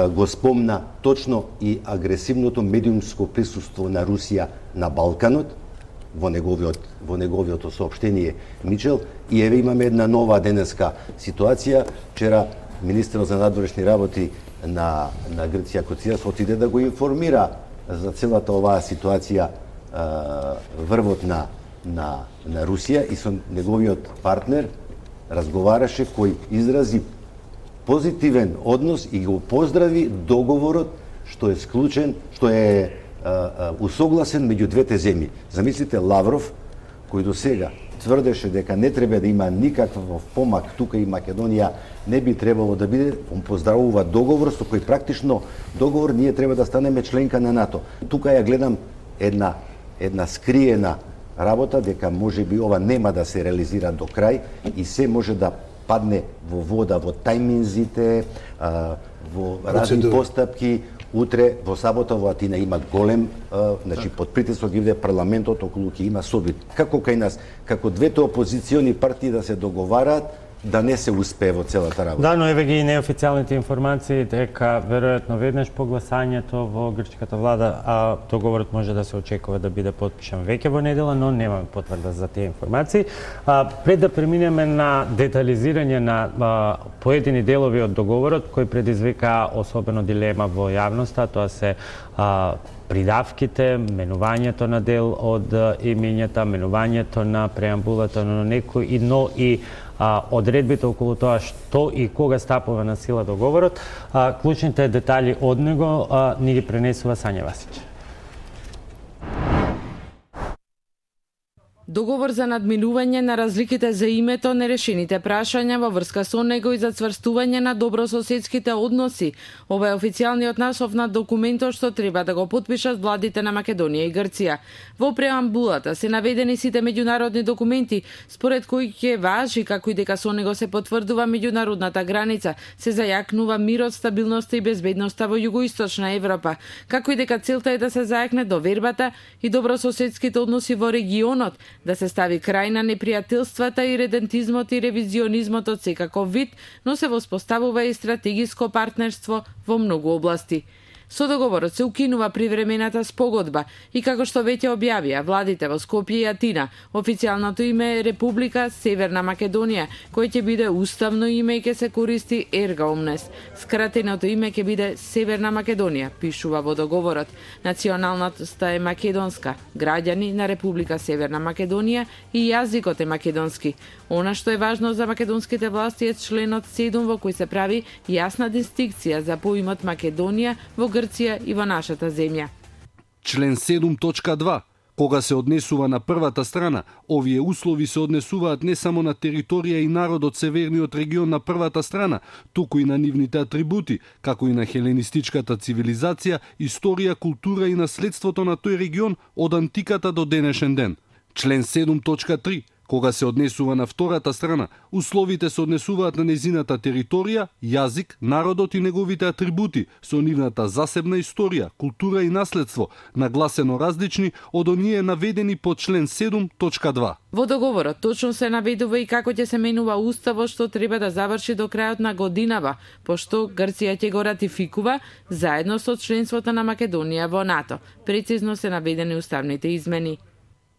го спомна точно и агресивното медиумско присуство на Русија на Балканот во неговиот соопштение Мичел. И еве имаме една нова денеска ситуација. Вчера министерот за надворешни работи на Грција Коцијас отиде да го информира за целата оваа ситуација врвот на Русија и со неговиот партнер разговараше, кој изрази позитивен однос и го поздрави договорот што е склучен, што е усогласен меѓу двете земји. Замислите Лавров, кој до сега тврдеше дека не треба да има никаков помак тука и Македонија не би требало да биде, он поздравува договор со кој практично договор ние треба да станеме членка на НАТО. Тука ја гледам една скриена работа дека можеби ова нема да се реализира до крај и се може да падне во вода, во тајминзите, во разни постапки. Утре во сабота во Атина има голем, значи под притисок иде парламентот, околу ќе има собит. Како кај нас, како двете опозициони партии да се договараат, да не се успее во целата работа. Да, но еве ги и неофицијалните информации дека веројатно веднаш по гласањето во грчката влада, а договорот може да се очекува да биде потпишан веќе во недела, но немаме потврда за тие информации. Пред да преминеме на детализирање на поедини делови од договорот кој предизвика особено дилема во јавноста, тоа се придавките, менувањето на дел од имињата, менувањето на преамбулата на некој, но и одредбите околу тоа што и кога стапува на сила договорот. Клучните детали од него ни ги пренесува Сања Васич. Договор за надминување на разликите за името, нерешените прашања во врска со него и за цврстување на добрососедските односи. Ова е официјалниот наслов на документот што треба да го потпишат владите на Македонија и Грција. Во преамбулата се наведени сите меѓународни документи според кои ќе важи како и дека со него се потврдува меѓународната граница, се зајакнува мирот, стабилноста и безбедноста во југоисточна Европа, како и дека целта е да се зајакне довербата и добрососедските односи во регионот, да се стави крај на непријателствата и редентизмот и ревизионизмот од секаков вид, но се воспоставува и стратегиско партнерство во многу области. Со договорот се укинува привремената спогодба и како што веќе објавија владите во Скопје и Атина, официјалното име е Република Северна Македонија, кој ќе биде уставно име и ќе се користи ерга омнес. Скратеното име ќе биде Северна Македонија, пишува во договорот. Националноста е македонска, граѓани на Република Северна Македонија и јазикот е македонски. Она што е важно за македонските власти е членот 7 во кој се прави јасна дистинкција за поимот Македонија во Грција и во нашата земја. Член 7.2. Кога се однесува на првата страна, овие услови се однесуваат не само на територија и народ од северниот регион на првата страна, туку и на нивните атрибути, како и на хеленистичката цивилизација, историја, култура и наследството на тој регион од антиката до денешен ден. Член 7.3. Кога се однесува на втората страна, условите се однесуваат на незината територија, јазик, народот и неговите атрибути, со нивната засебна историја, култура и наследство, нагласено различни од оние наведени по член 7.2. Во договорот точно се наведува и како ќе се менува уставот што треба да заврши до крајот на годинава, пошто Грција ќе го ратификува заедно со членството на Македонија во НАТО. Прецизно се наведени уставните измени.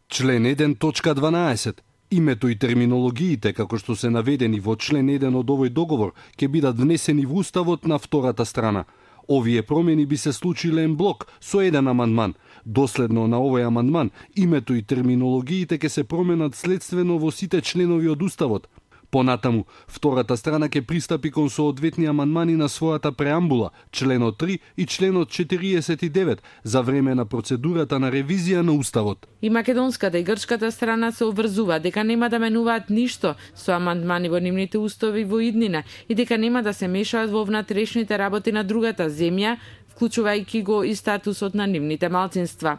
Член 1.12. Името и терминологиите, како што се наведени во член 1 од овој договор, ќе бидат внесени во уставот на втората страна. Овие промени би се случиле ен блок со еден амандман. Доследно на овој амандман, името и терминологиите ќе се променат следствено во сите членови од уставот. Понатаму, втората страна ќе пристапи кон соодветни амандмани на својата преамбула, членот 3 и членот 49 за време на процедурата на ревизија на Уставот. И македонската и грчката страна се обврзуваат дека нема да менуваат ништо со амандмани во нивните устави во иднина и дека нема да се мешаат во внатрешните работи на другата земја, вклучувајќи го и статусот на нивните малцинства.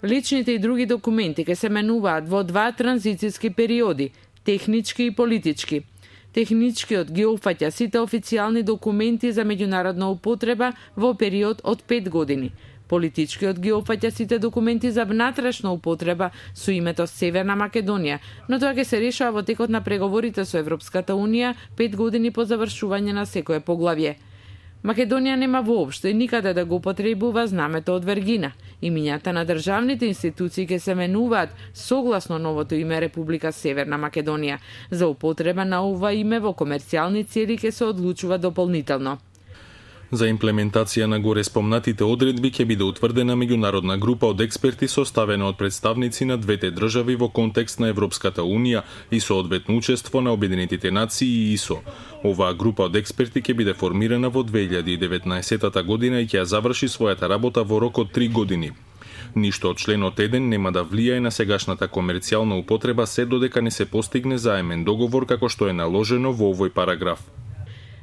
Личните и други документи ќе се менуваат во два транзицијски периоди, технички и политички. Техничкиот ги опфаќа сите официјални документи за меѓународна употреба во период од 5 години. Политичкиот ги опфаќа сите документи за внатрешна употреба со името Северна Македонија, но тоа ќе се решава во текот на преговорите со Европската Унија 5 години по завршување на секое поглавје. Македонија нема воопшто и никаде да го употребува знамето од Вергина. Имињата на државните институции ќе се менуваат согласно новото име Република Северна Македонија. За употреба на ова име во комерцијални цели ќе се одлучува дополнително. За имплементација на горе спомнатите одредби ќе биде утврдена меѓународна група од експерти составена од представници на двете држави во контекст на Европската Унија и соодветно учество на Обединетите нации и ИСО. Оваа група од експерти ќе биде формирана во 2019 година и ќе ја заврши својата работа во рок од 3 години. Ништо од членот 1 нема да влијае на сегашната комерцијална употреба се додека не се постигне заемен договор како што е наложено во овој параграф.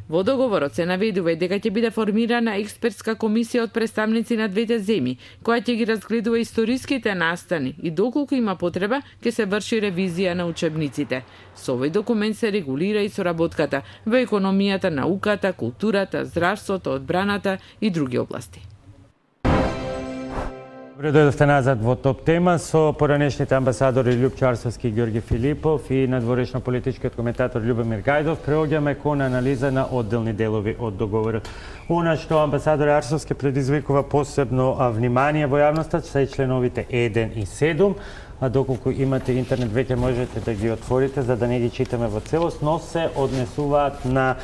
Во договорот се наведува и дека ќе биде формирана експертска комисија од представници на двете земји, која ќе ги разгледува историските настани и доколку има потреба, ќе се врши ревизија на учебниците. Со овој документ се регулира и соработката во економијата, науката, културата, здравството, одбраната и други области. Добре дојдовте назад во топ тема со поранешните амбасадори Љупчо Арсовски и Ѓорги Филипов и надворешно политичкиот коментатор Љубомир Гајдов. Преоѓаме кон анализа на одделни делови од договорот. Она што амбасадор Арсовски предизвикува посебно внимание во јавноста се членовите 1 и 7, а доколку имате интернет веќе можете да ги отворите за да не ги читаме во целост, но се однесуваат на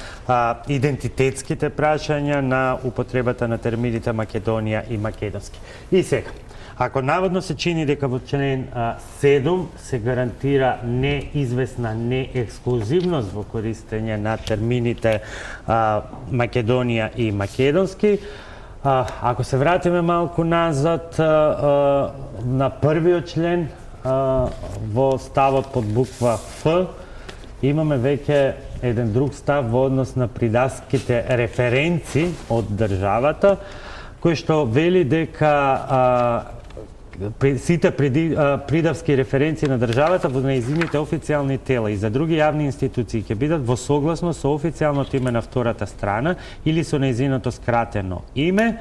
идентитетските прашања, на употребата на термините Македонија и македонски. И сега, ако наводно се чини дека во член 7 се гарантира неизвестна неексклузивност во користење на термините Македонија и македонски, ако се вратиме малку назад на првиот член, во ставот под буква Ф, имаме веќе еден друг став во однос на придавските референци од државата, кој што вели дека сите придавски референции на државата во нејзините официјални тела и за други јавни институции ќе бидат во согласност со официјалното име на втората страна или со нејзиното скратено име,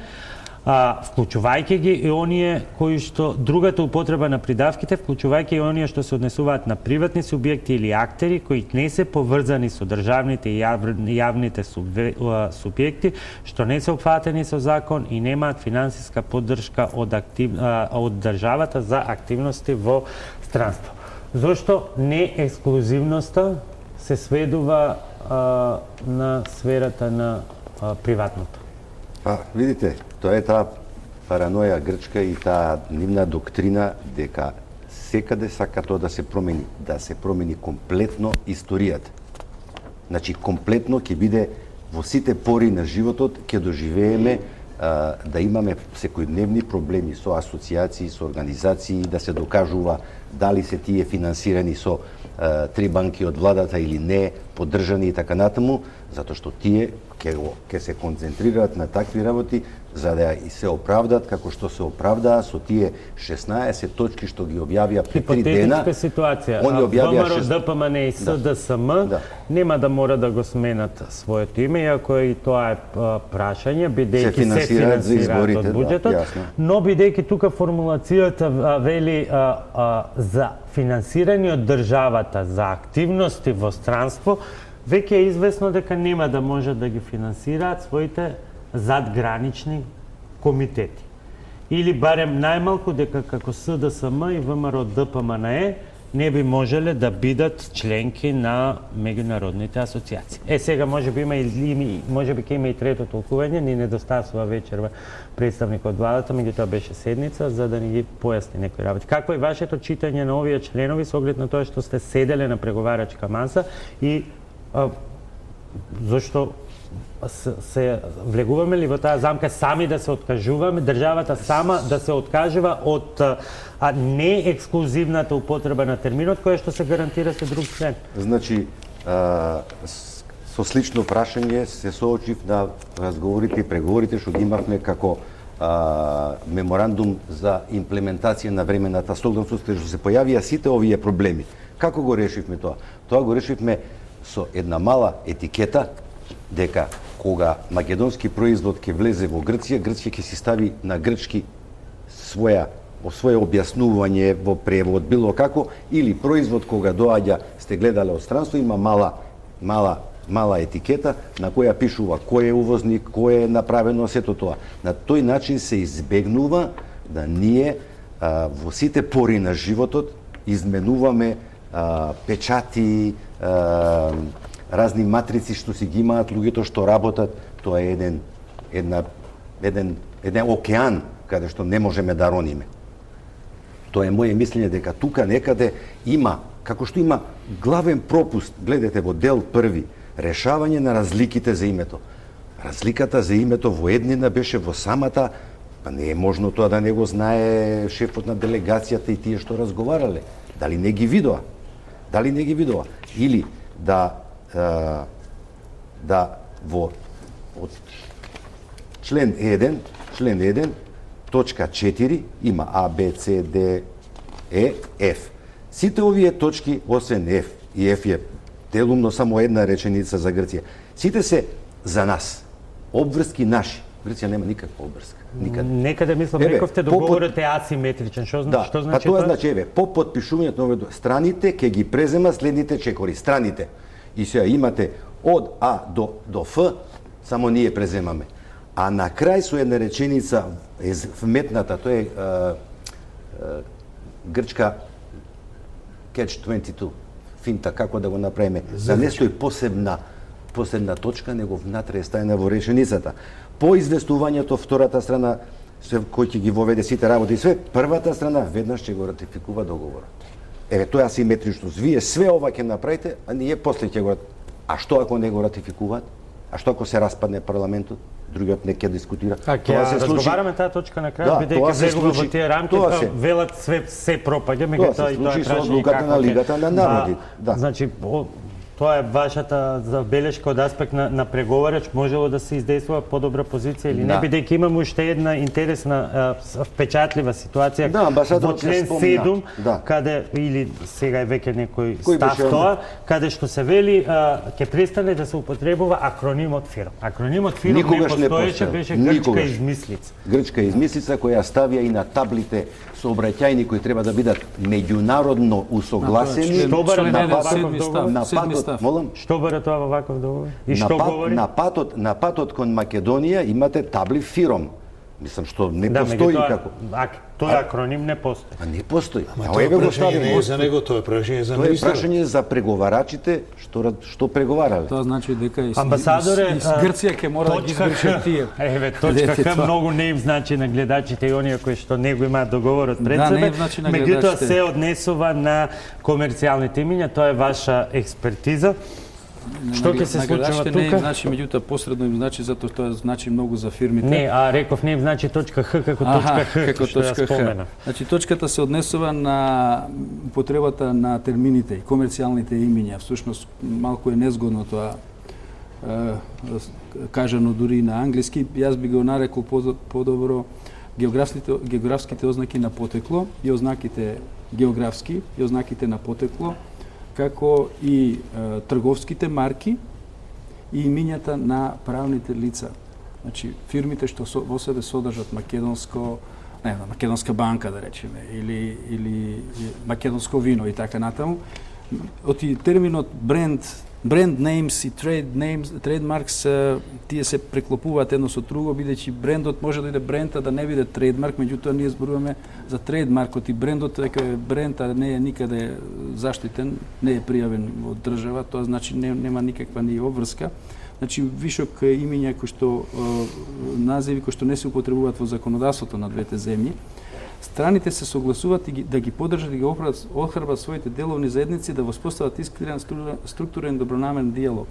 вклучувајќи ги и оние кои што другата употреба на придавките, вклучувајќи и оние што се однесуваат на приватни субјекти или актери кои не се поврзани со државните и јавните субјекти, што не се опфатени со закон и немаат финансиска поддршка од државата за активности во странство. Зошто не ексклузивноста се сведува на сферата на приватното? Видите, тоа е таа параноја грчка и таа нивна доктрина дека секаде сака тоа да се промени комплетно историјата. Значи, комплетно ќе биде во сите пори на животот, ќе доживееме да имаме секојдневни проблеми со асоциации, со организации, да се докажува дали се тие финансирани со три банки од владата или не, поддржани и така натаму, затоа што тие ќе се концентрираат на такви работи за да и се оправдаат како што се оправдаа со тие 16 точки што ги објавија пред 3 дена. Хипотетичка ситуација. ВМРО, ДПМН и СДСМ нема да мора да го сменат своето име, иако и тоа е прашање, бидејќи се финансираат од буџетот, но бидејќи тука формулацијата вели за финансирање од државата за активности во странство, веќе е известно дека нема да може да ги финансираат своите задгранични комитети. Или барем најмалку дека како СДСМ и ВМРО ДПМН не би можеле да бидат членки на меѓународните асоциации. Сега може би ќе има и трето толкување, ни недостасува вечерва представник од владата, меѓутоа беше седница за да ни ги појасни некои работи. Какво е вашето читање на овие членови со оглед на тоа што сте седеле на преговарачка маса и зашто се влегуваме ли во таа замка сами да се откажуваме, државата сама да се откажува од не ексклузивната употреба на терминот која што се гарантира со друг член? Значи, со слично прашање се соочив на разговорите и преговорите што ги имавме како меморандум за имплементација на времената солидарност, што се појавија сите овие проблеми. Како го решивме тоа? Тоа го решивме со една мала етикета дека кога македонски производ ќе влезе во Грција, Грција ќе си стави на грчки свое објаснување во превод било како, или производ кога доаѓа, сте гледале од странство, има мала етикета на која пишува кој е увозник, кој е направено сето тоа. На тој начин се избегнува да ние во сите пори на животот изменуваме печати, разни матрици што си ги имаат луѓето што работат. Тоа е еден океан каде што не можеме да рониме. Тоа е моје мислење дека тука некаде има, како што има главен пропуст, гледате во дел први, решавање на разликите за името. Разликата за името во еднина беше во самата, па не е можно тоа да не го знае шефот на делегацијата и тие што разговарале. Дали не ги видоа? Или да во од член 1, точка 4 има А, Б, С, Д, Е, Ф. Сите овие точки, освен Ф, и Ф е делумно само една реченица за Грција, сите се за нас. Обврски наши. Грција нема никаква обврска. Никаде. Некаде мислам рековте договорот е асиметричен. Што значи тоа? Па тоа значи по потпишувањето на овие страните ќе ги презема следните чекори. Страните. И сега имате од А до Ф, само ние преземаме. А на крај со една реченица е вметната, тоа е грчка catch-22, финта, како да го направиме. Да не стои посебна точка, него внатре е стајна во реченицата. По известувањето втората страна, кој ќе ги воведе сите работи и све, првата страна веднаш ќе го ратификува договорот. Еве, тоа е асиметричност. Вие све ова ќе направите, а ние после ќе го... А што ако не го ратификуваат? А што ако се распадне парламентот? Другиот не ќе дискутира. Тоа се разговараме таа точка на крај, бидејќи влегува во тие рамки, велат се пропаѓа, меѓутоа и тоа се случи со одлуката на Лигата на народите. Значи, тоа е вашата забелешка од аспект на преговарач, можело да се издействува подобра позиција или не, бидејќи имаме уште една интересна впечатлива ситуација во член 7, каде или сега е веќе некој став тоа, каде што се вели ќе престане да се употребува акронимот ФИРОМ. Акронимот ФИРОМ не постоеше, беше грчка измислица. Грчка измислица која ставија и на таблите сообраќајни кои треба да бидат меѓународно усогласени. Што бара тоа во ваков договор? И што говори? На патот кон Македонија имате табли ФИРОМ. Мислам што не постои како. Тој акроним не постои. А не постои. Ама тоа прашање не е за него, тоа е прашање за министерот. Тоа е прашање за преговарачите што преговарале. Тоа значи дека и амбасадоре Грција ќе мора да ги изврши тие. Еве, точка Х многу не им значи на гледачите и оние кои што не го имаат договорот пред себе. Меѓутоа се однесува на комерцијалните имиња, тоа е ваша експертиза. Што ќе се случува тука? Не значи, меѓутоа посредно им значи затоа што значи многу за фирмите. Не, реков не им значи точка Х како точка Х, како точка Х. Значи точката се однесува на употребата на термините и комерцијалните имиња. Всушност малку е незгодно тоа кажано дури на англиски. Јас би го нарекол подобро географските ознаки на потекло и ознаките географски и ознаките на потекло, како и трговските марки и имињата на правните лица. Значи, фирмите што во себе содржат македонска банка, да речеме, или македонско вино и така натаму. Оти терминот бренд бренд names и trademarks тие се преклопуваат едно со друго, бидејќи брендот може да иде бренд, а да не биде трейдмарк, меѓутоа ние зборуваме за трейдмаркот и брендот дека е бренд, а не е никаде заштитен, не е пријавен во држава, тоа значи нема никаква ни обврска. Значи вишок имиња кои што називи кои што не се употребуваат во законодавството на двете земји. Страните се согласуваат да ги поддржат и ги охрабрат своите деловни заедници да воспостават искрен структурен добронамерен диалог.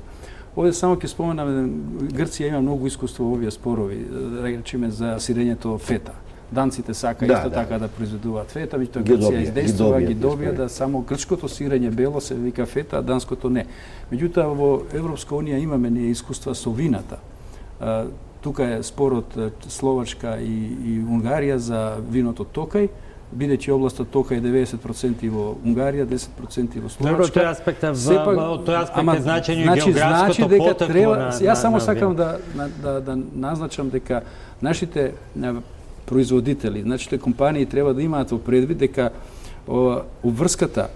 Овде само ќе споменаме Грција има многу искуство во овие спорови, да речеме за сирењето фета. Данците сака исто така да произведуваат фета, меѓутоа Грција издействува, ги добија да само грчкото сирење бело се вика фета, а данското не. Меѓутоа во Европска унија имаме ние искуства со вината. Тука е спорот Словачка и Унгарија за виното Токај, бидејќи областот Токај 90% во Унгарија, 10% во Словачка. Добро, тој аспект е значење географското потекло на... Јас само сакам да назначам дека нашите производители, нашите компании треба да имаат во предвид дека обврската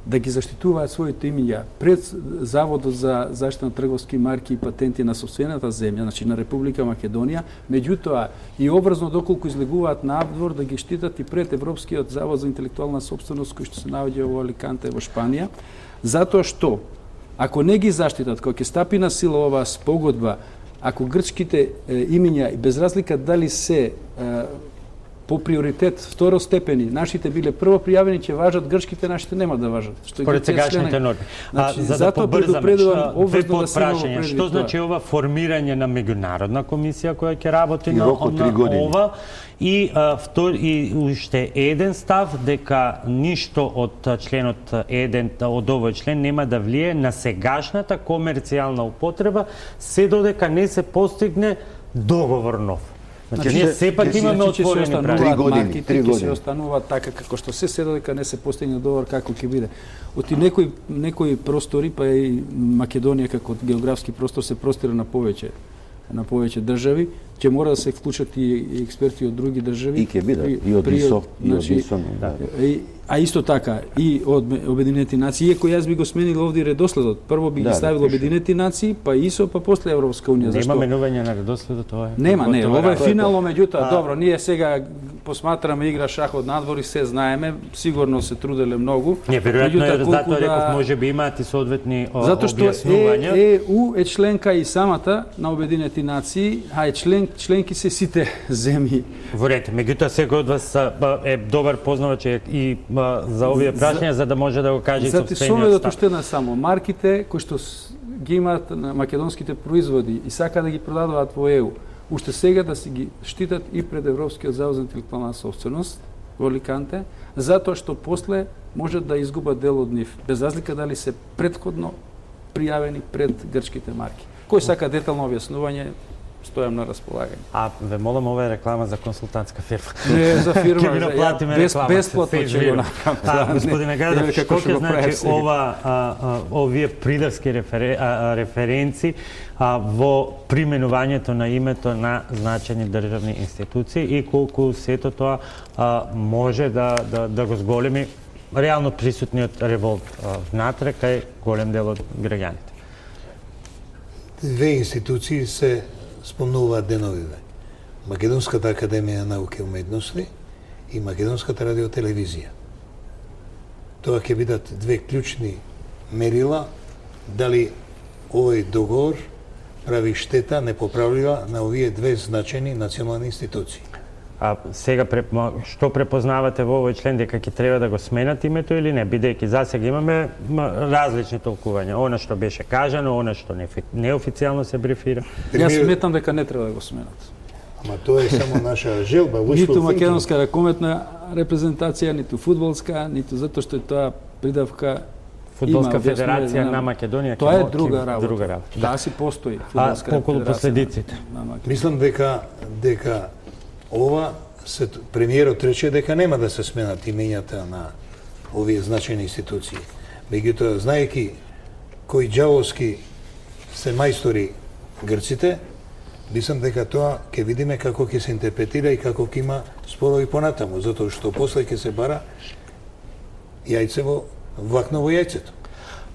да ги заштитуваат своите имиња пред Заводот за заштита на трговски марки и патенти на сопствената земја, значи на Република Македонија, меѓутоа и образно доколку излегуваат надвор да ги штитат и пред Европскиот завод за интелектуална сопственост кој што се наоѓа во Аликанте во Шпанија, затоа што ако не ги заштитат, кога ќе стапи на сила оваа спогодба, ако грчките имиња без разлика дали се по приоритет второстепени, нашите биле прво пријавени, ќе важат грчките, нашите нема да важат. Според сегашните норми. Значи, за да побрзаме, две подпрашања. Што значи ова формирање на меѓународна комисија која ќе работи на ова? И уште еден став дека ништо од членот 1 од овој член нема да влие на сегашната комерцијална употреба се додека не се постигне договор нов. Значи, ние сепак имаме отворени правила. 3 години се остануваат така како што се додека не се постигне договор како ќе биде. Оти некои простори, па и Македонија како географски простор се простира на повеќе држави, ќе мора да се вклучат и експерти од други држави. И ќе бидат, и од ИСО, а исто така и од Обединети нации, иако јас би го сменил овде редоследот. Прво би ги ставил Обединети нации, па ИСО, па после Европска унија. Нема менување на редоследот, ова е. Нема, ова е финално, меѓутоа, добро, ние сега посматраме игра шах од надвор и се знаеме, сигурно се труделе многу. Не, веројатно е затоа реков можеби имаат и соодветни објаснувања. Затоа што ЕУ е членка и самата на Обединети нации, а е членки се сите земји. Во ред, меѓутоа секој од вас е добар познавач и за овие прашања за да може да го каже и собствениот став. Затоа уште не само марките кои што ги имаат на македонските производи и сака да ги продадуваат во ЕУ, уште сега да си ги штитат и пред Европскиот завод за интелектуална собственост во Аликанте, затоа што после можат да изгубат дел од нив, без разлика дали се претходно пријавени пред грчките марки. Кој сака детално објаснување, стојам на располагање. А ве молам, ова е реклама за консултантска фирма. Не, за фирма, ќе ви наплатиме реклама. Бесплатно ќе го направам. Господине Гадев, што ќе значи овие придавски референци во применувањето на името на значени државни институции и колку сето тоа може да го зголеми реално присутниот револт внатре кај голем дел од граѓаните. Две институции се спомнуваат деновиве. Македонската академија на науки и уметности и Македонската радиотелевизија. Тоа ќе бидат две клучни мерила дали овој договор прави штета непоправлива на овие две значени национални институции. А сега што препознавате во овој член дека ќе треба да го сменат името или не, бидејќи засега имаме различни толкувања, она што беше кажано, она што неофицијално се брифира. Јас сметам дека не треба да го сменат. Ама тоа е само наша желба. Ниту македонска ракометна репрезентација, ниту фудбалска, ниту затоа што е тоа придавка Фудбалска федерација на Македонија. Тоа е друга работа. Да, си постои фудбалска федерација. Околу последиците. Мислам дека ова премиерот рече дека нема да се сменат имењата на овие значени институции. Меѓутоа, знаејќи кои џаволски се мајстори грците, мислам дека тоа ќе видиме како ќе се интерпретира и како ќе има спорови понатаму, затоа што после ќе се бара јајце во влакно во јајцето.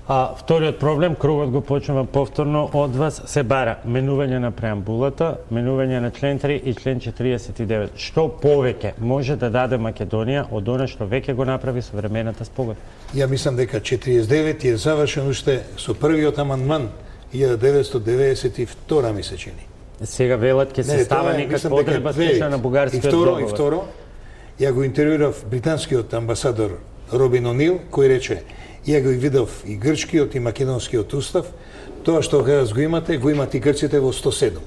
Вториот проблем, кругот го почнува повторно од вас, се бара менување на преамбулата, менување на член 3 и член 49. Што повеќе може да даде Македонија од она што веќе го направи современата спогодба? Ја мислам дека 49 е завршен уште со првиот амандман 1992 ми се чини. Сега велат ќе се става некаква одредба слична на бугарскиот договор. И второ, ја го интервјурав британскиот амбасадор Робин Онил, кој рече: ја го видов и грчкиот и македонскиот устав, тоа што го имате и грците во 107.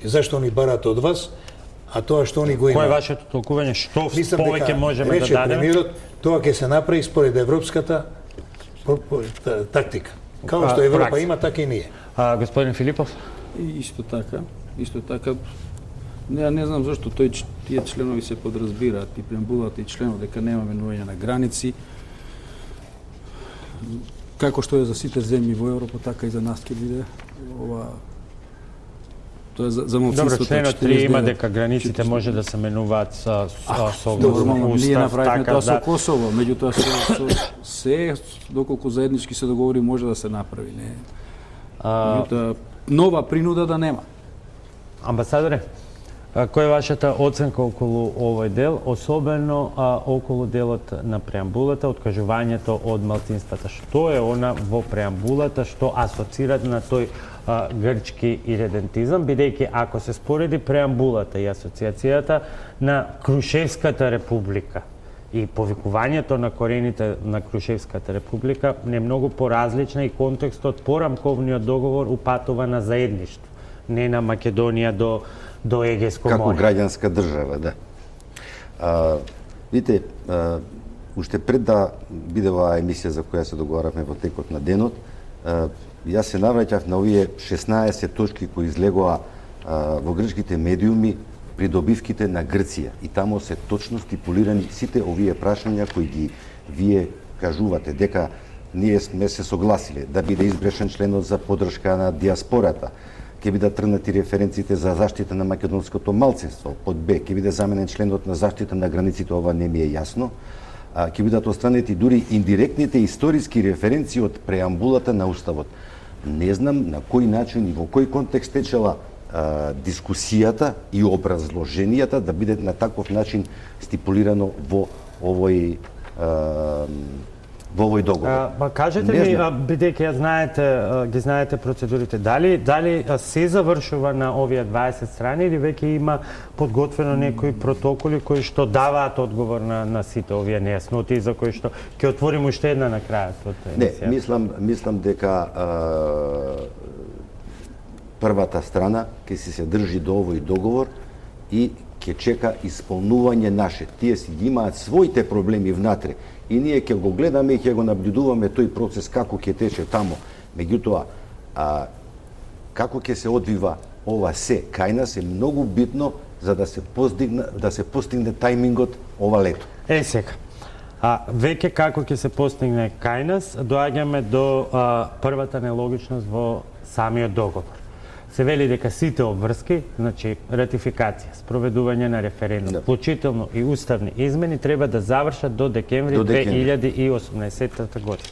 И зашто они барат од вас, а тоа што они го имаат? Кој е вашето толкување? Што повеќе можеме да дадеме? Премиерот, тоа ќе се направи според европската тактика. Као што Европа има, така и ние. Господин Филипов? Исто така. Не знам зашто тие членови се подразбираат и преамбулата и членот дека нема менување на граници. Како што е за сите земји во Европа, така и за нас ќе биде ова. Тоа е за малцинството. Добро, членот 3 има дека границите може да се менуваат со нормално, ние устав, направивме така тоа со Косово, меѓутоа се доколку заеднички се договори може да се направи, не. Меѓутоа нова принуда да нема. Амбасадоре, која е вашата оценка околу овој дел, особено околу делот на преамбулата, откажувањето од малцинствата? Што е она во преамбулата што асоцира на тој грчки иредентизам, бидејќи ако се спореди преамбулата и асоциацијата на Крушевската република и повикувањето на корените на Крушевската република не многу поразлична и контекстот порамковниот договор упатува на заедништво, не на Македонија до Егејско море. Како граѓанска држава, да. Видите, уште пред да биде оваа емисија за која се договаравме во текот на денот, јас се навраќав на овие 16 точки кои излегоа во грчките медиуми придобивките на Грција. И тамо се точно стипулирани сите овие прашања кои ги вие кажувате, дека ние сме се согласиле да биде избрешен членот за поддршка на диаспората, ќе бидат тргнати референциите за заштита на македонското малцинство, под Б, ќе биде заменен членот на заштита на границите, ова не ми е јасно, ќе бидат отстранети дури индиректните историски референции од преамбулата на Уставот. Не знам на кој начин и во кој контекст течела дискусијата и образложенијата да биде на таков начин стипулирано во овој договор. Кажете ми, бидејќи ги знаете процедурите, дали се завршува на овие 20 страни или веќе има подготвено некои протоколи кои што даваат одговор на сите овие нејасноти за кои што ќе отворим уште една на крајот од емисијата? Не, мислам дека првата страна ќе се држи до овој договор и ќе чека исполнување наше. Тие си ги имаат своите проблеми внатре и ние ќе го гледаме и ќе го наблюдуваме тој процес како ќе тече тамо. Меѓутоа, како ќе се одвива ова се кај нас е многу битно за да се постигне тајмингот ова лето. Сега. Веќе како ќе се постигне кај нас, доаѓаме до првата нелогичност во самиот договор. Се вели дека сите обврски, значи ратификација, спроведување на референдум, вклучително и уставни измени, треба да завршат до декември 2018 година.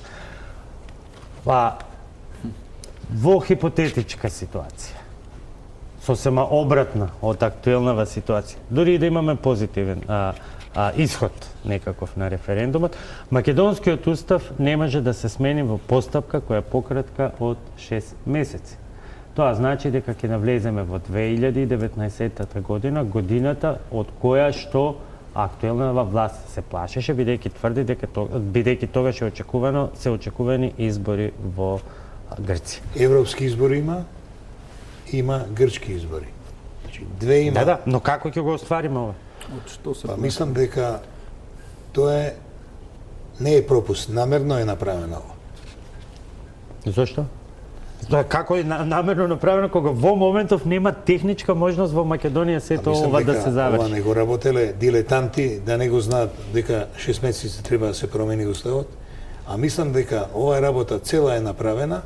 Во хипотетичка ситуација, сосема обратна од актуелнава ситуација, дури и да имаме позитивен исход некаков на референдумот, македонскиот устав не може да се смени во постапка која е пократка од 6 месеци. Тоа значи дека ќе навлеземе во 2019 година, годината од која што актуелната власт се плашеше, бидејќи тврди дека бидејќи тогаш се очекувани избори во Грција. Европски избори има грчки избори. Значи две има. Да, но како ќе го оствариме ова? Од што се мислам дека тоа не е пропуст, намерно е направено ова. Зошто? Како е намерно направено кога во моментов нема техничка можност во Македонија сето ова да се заврши? Ова не го работеле дилетанти да не го знаат дека 6 месеци треба да се промени уставот, а мислам дека оваа работа цела е направена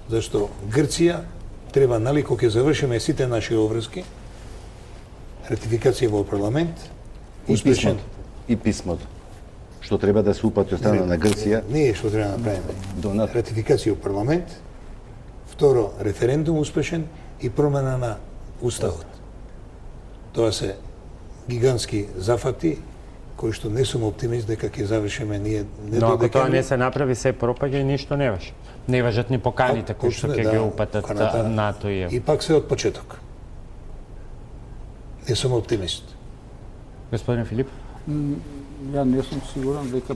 зашто Грција треба, нали, кога ќе завршиме сите наши обврски, ратификација во парламент, и писмото. што треба да се упати од страна на Грција Ние што треба да направиме? до НАТО. Ратификација у парламент, второ, референдум успешен и промена на уставот. Тоа се гигантски зафати, кои што не сум оптимист дека ќе завршиме ние не Но до ако тоа декември. не се направи, се пропаѓа и ништо не важи. Не важат ни поканите кои што ќе ги упатат НАТО и И пак се од почеток. Не сум оптимист. Господин Филип? Ја не сум сигурен дека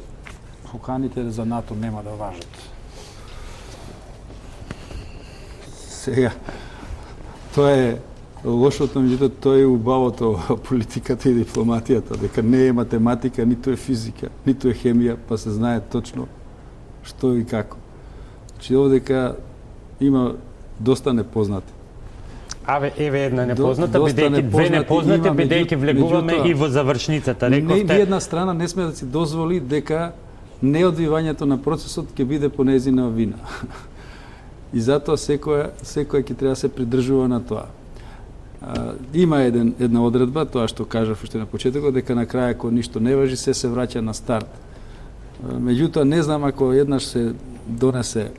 поканите за НАТО нема да важат. Сега, тоа е лошото, меѓутоа тоа е убавото во политиката и дипломатијата, дека не е математика, ниту е физика, ниту е хемија, па се знае точно што и како. Значи овдека има доста непознати. Еве една непозната, Доста бидејќи две непознати непознати, има, бидејќи влегуваме меѓутоа, и во завршницата. Ни Рековте, една страна не сме да си дозволи дека неодвивањето на процесот ќе биде по нејзина вина. И затоа секој ќе треба да се придржува на тоа. Има една одредба, тоа што кажав уште на почетокот, дека на крај ако ништо не важи, се враќа на старт. Меѓутоа, не знам ако еднаш се донесе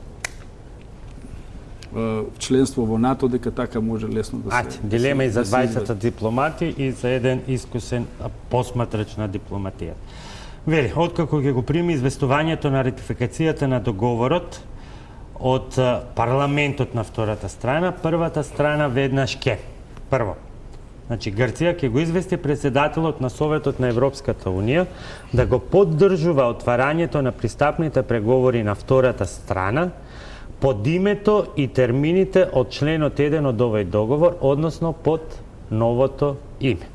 членство во НАТО, дека така може лесно да се... дилема и за да се 20 извади. дипломати и за еден искусен посматрач на дипломатијата. Вели, откако ќе го прими известувањето на ратификацијата на договорот од парламентот на втората страна, првата страна веднаш ке. Прво, значи Грција ќе го извести председателот на Советот на Европската Унија да го поддржува отварањето на пристапните преговори на втората страна под името и термините од членот 1 од овој договор, односно под новото име.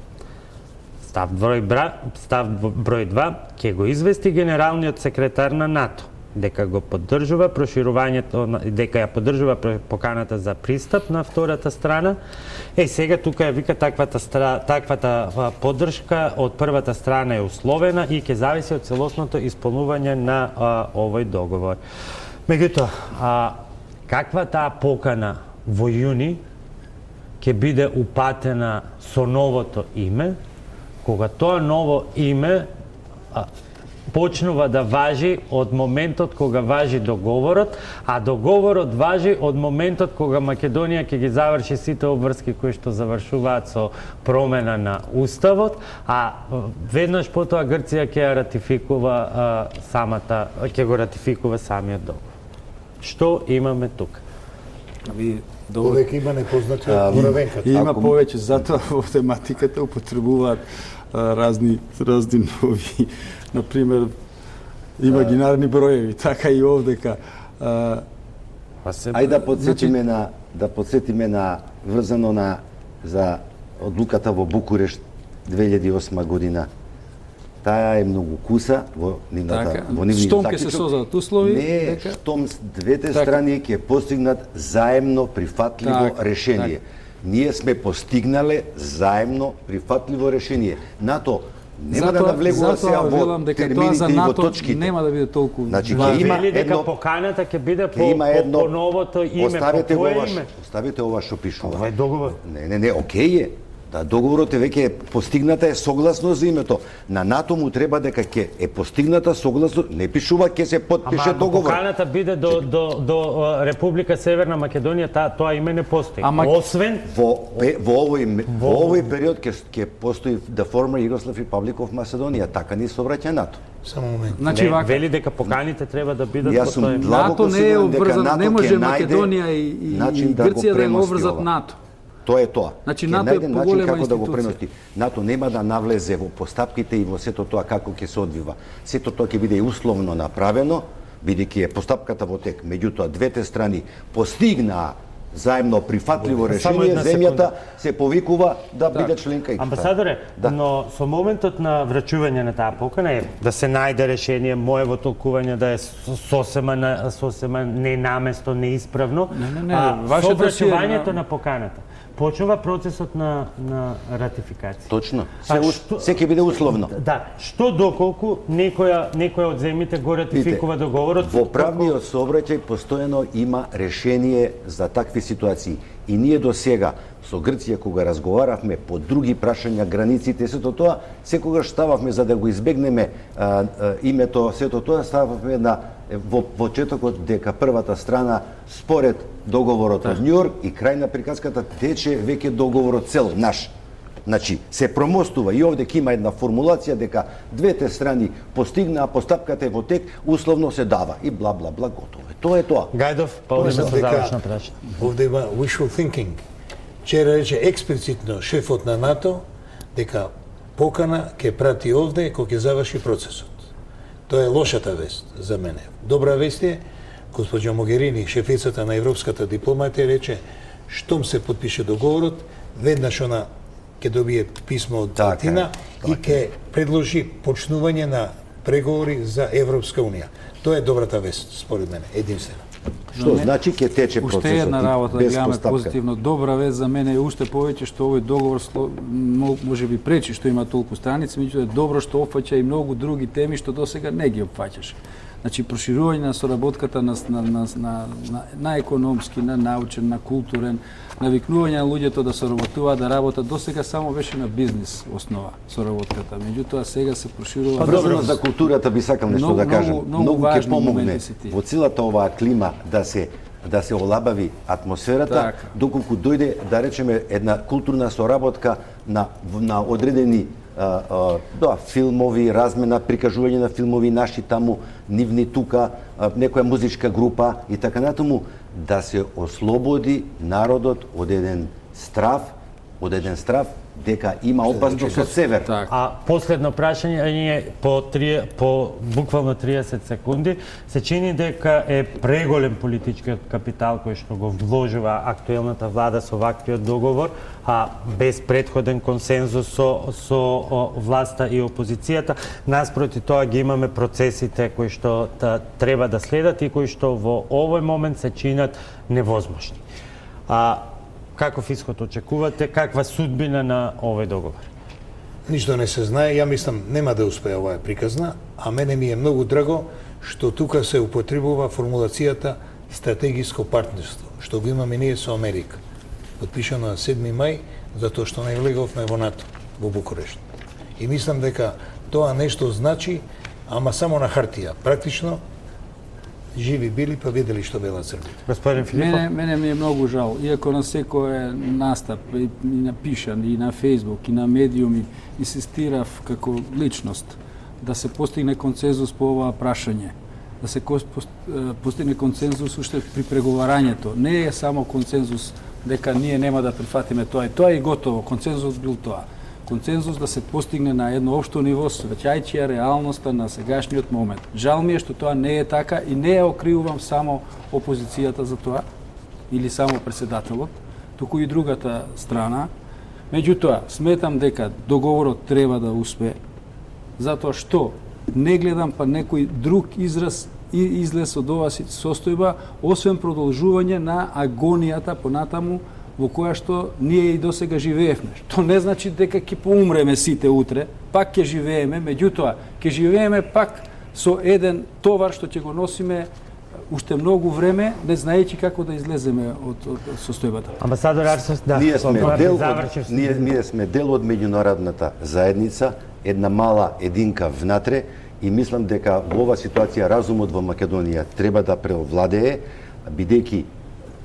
Став број 2 ќе го извести генералниот секретар на НАТО дека го поддржува проширувањето, дека ја поддржува поканата за пристап на втората страна. Сега тука ја вика таквата поддршка од првата страна е условена и ќе зависи од целосното исполнување на овој договор. Меѓутоа, каква таа покана во јуни ќе биде упатена со новото име, кога тоа ново име почнува да важи од моментот кога важи договорот, а договорот важи од моментот кога Македонија ќе ги заврши сите обврски кои што завршуваат со промена на уставот, а веднаш потоа Грција ќе ратификува самиот договор. Што имаме тука? Повеќе има непознати од боравенката. Има повеќе, затоа во тематиката употребуваат разни нови, например, имагинарни броеви, така и овдека. Ајде да подсетиме на врзано за одлуката во Букурешт 2008 година. Таа е многу куса во нивната Штом ќе се создадат услови, не, штом двете страни ќе постигнат заемно прифатливо решение. Ние сме постигнале заемно прифатливо решение. НАТО нема да навлегува сега во термините и во точките. Нема да биде толку. Значи ќе има дека поканата ќе биде по новото име, по кое име? Оставете ова што пишува. Ова е договор. Не, окей е. Да, договорот е веќе постигната е согласно за името. На НАТО му треба дека ќе е постигната согласно, не пишува ќе се подпише договор. Поканата биде до Република Северна Македонија, тоа име не постои. Освен во овој период ќе постои the former Yugoslav Republic of Macedonia, така ни се обраќа НАТО. Само момент. Значи вели дека поканите треба да бидат Јас сум тоа. длабоко НАТО не е сигурен дека обврзано, НАТО не може ќе најде Македонија и начин да го Грција да го обврзат премости НАТО. Тоа е тоа. Значи, Ќе НАТО е најде начин поголема како да го институција. премести. НАТО нема да навлезе во постапките и во сето тоа како ќе се одвива. Сето тоа ќе биде и условно направено, бидејќи е постапката во тек. Меѓутоа, двете страни постигнаа заемно прифатливо решение, земјата се повикува да биде членка и Амбасадоре, но со моментот на врачување на таа покана е да се најде решение, моево толкување да е сосема ненаместо, неисправно. Не, Со врачувањето на поканата, почнува процесот на ратификација. Точно. А Се ќе биде условно. Да, што доколку некоја од земјите го ратификува договорот? Во правниот сообраќај постојано има решение за такви ситуации. И ние до сега со Грција кога разговаравме по други прашања, границите, сето тоа, секогаш стававме за да го избегнеме името, сето тоа стававме во четокот дека првата страна според договорот од Њујорк и крај на приказката тече веќе договорот цел наш. Значи, се промостува и овде ќе има една формулација дека двете страни постигнаа, постапката е во тек, условно се дава и бла бла бла готово. Тоа е тоа. Гајдов, па одиме со завршна прашање. Овде има wishful thinking. Вчера рече експлицитно шефот на НАТО дека покана ќе прати овде кога ќе заврши процесот. Тоа е лошата вест за мене. Добра вест е, госпоѓа Могерини, шефицата на европската дипломатија, рече штом се подпише договорот, веднаш она ќе добие писмо од Атина и ќе предложи почнување на преговори за Европска унија. Тоа е добрата вест, според мене, единствено. Што значи ќе тече процесот уште една работа да без гледаме постапка. позитивно. Добра вест за мене е уште повеќе што овој договор може би пречи што има толку страници, меѓутоа е добро што опфаќа и многу други теми што досега не ги опфаќаше. Значи проширување на соработката на економски, на научен, на културен, навикнување на луѓето да соработуваат, да работат, досега само беше на бизнис основа соработката. Меѓутоа сега се проширува. Па добро, за културата би сакал нешто да кажам. Многу ќе помогне во целата оваа клима да се олабави атмосферата, доколку дојде, да речеме, една културна соработка на одредени филмови, размена, прикажување на филмови наши таму, нивни тука, некоја музичка група и така натаму, да се ослободи народот од еден страв дека има опасност од север. А последно прашање по буквално 30 секунди, се чини дека е преголем политичкиот капитал кој што го вложува актуелната влада со ваквиот договор, а без претходен консензус со власта и опозицијата. Наспроти тоа ги имаме процесите кои што треба да следат и кои што во овој момент се чинат невозможни. Каков исход очекувате? Каква судбина на овој договор? Ништо не се знае, ја мислам нема да успее оваа приказна, а мене ми е многу драго што тука се употребува формулацијата стратегиско партнерство, што го имаме ние со Америка. Подпишано на 7 мај, затоа што не влеговме во НАТО, во Букурешт. И мислам дека тоа нешто значи, ама само на хартија. Практично, живи били, па видели што велат Србите. Господин Филипов? Мене ми е многу жал. Иако на секој настап, и напишан, и на Фейсбук, и на медиуми, инсистирав како личност да се постигне консензус по оваа прашање. Да се постигне консензус уште при преговарањето. Не е само консензус дека ние нема да прифатиме тоа и тоа и готово. Консензус бил тоа. Консензус да се постигне на едно општо ниво, свеќајќи ја реалноста на сегашниот момент. Жал ми е што тоа не е така и не ја окривувам само опозицијата за тоа, или само председателот, туку и другата страна. Меѓутоа, сметам дека договорот треба да успее, затоа што не гледам па некој друг израз и излез од оваа состојба, освен продолжување на агонијата понатаму во која што ние и досега живеевме. Што не значи дека ќе поумреме сите утре, пак ќе живееме, меѓутоа ќе живееме пак со еден товар што ќе го носиме уште многу време, не знаејќи како да излеземе од состојбата. Амбасадор Арсов, да. Ние сме дел од меѓународната заедница, една мала единка внатре, и мислам дека во оваа ситуација разумот во Македонија треба да преовладее, бидејќи,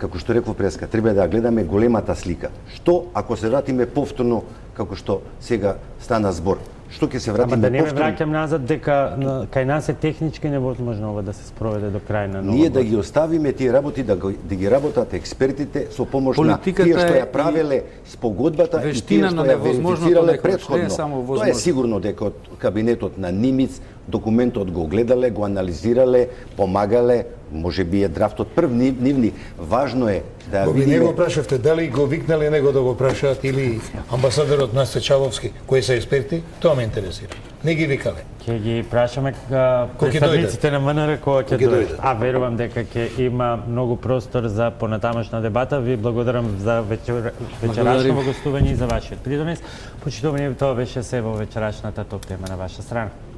како што реков преска, треба да гледаме големата слика. Што ако се вратиме повторно, како што сега стана збор? Што ќе се вратиме повторно? Ама да не ме враќам назад дека кај нас е технички невозможно ова да се спроведе до крај на новата. Ние да ги оставиме тие работи, да ги работат експертите со помош на тие што ја правеле спогодбата и тие што ја верифицирале претходно. Тоа е сигурно дека од кабинетот на Нимиц документот го гледале, го анализирале, помагале, може би е драфтот прв нивни. Важно е да Боби, не видиме... го прашавте дали го викнале него да го прашаат или амбасадорот Насте Чаловски, кои се експерти, тоа ме интересира. Не ги викале. Ќе ги прашаме ќе представниците на МНР кога ќе дојдат. дојдат. А верувам дека ќе има многу простор за понатамошна дебата. Ви благодарам за вечерашно гостување и за вашиот придонес. Почитување, тоа беше се во вечерашната топ тема на ваша страна.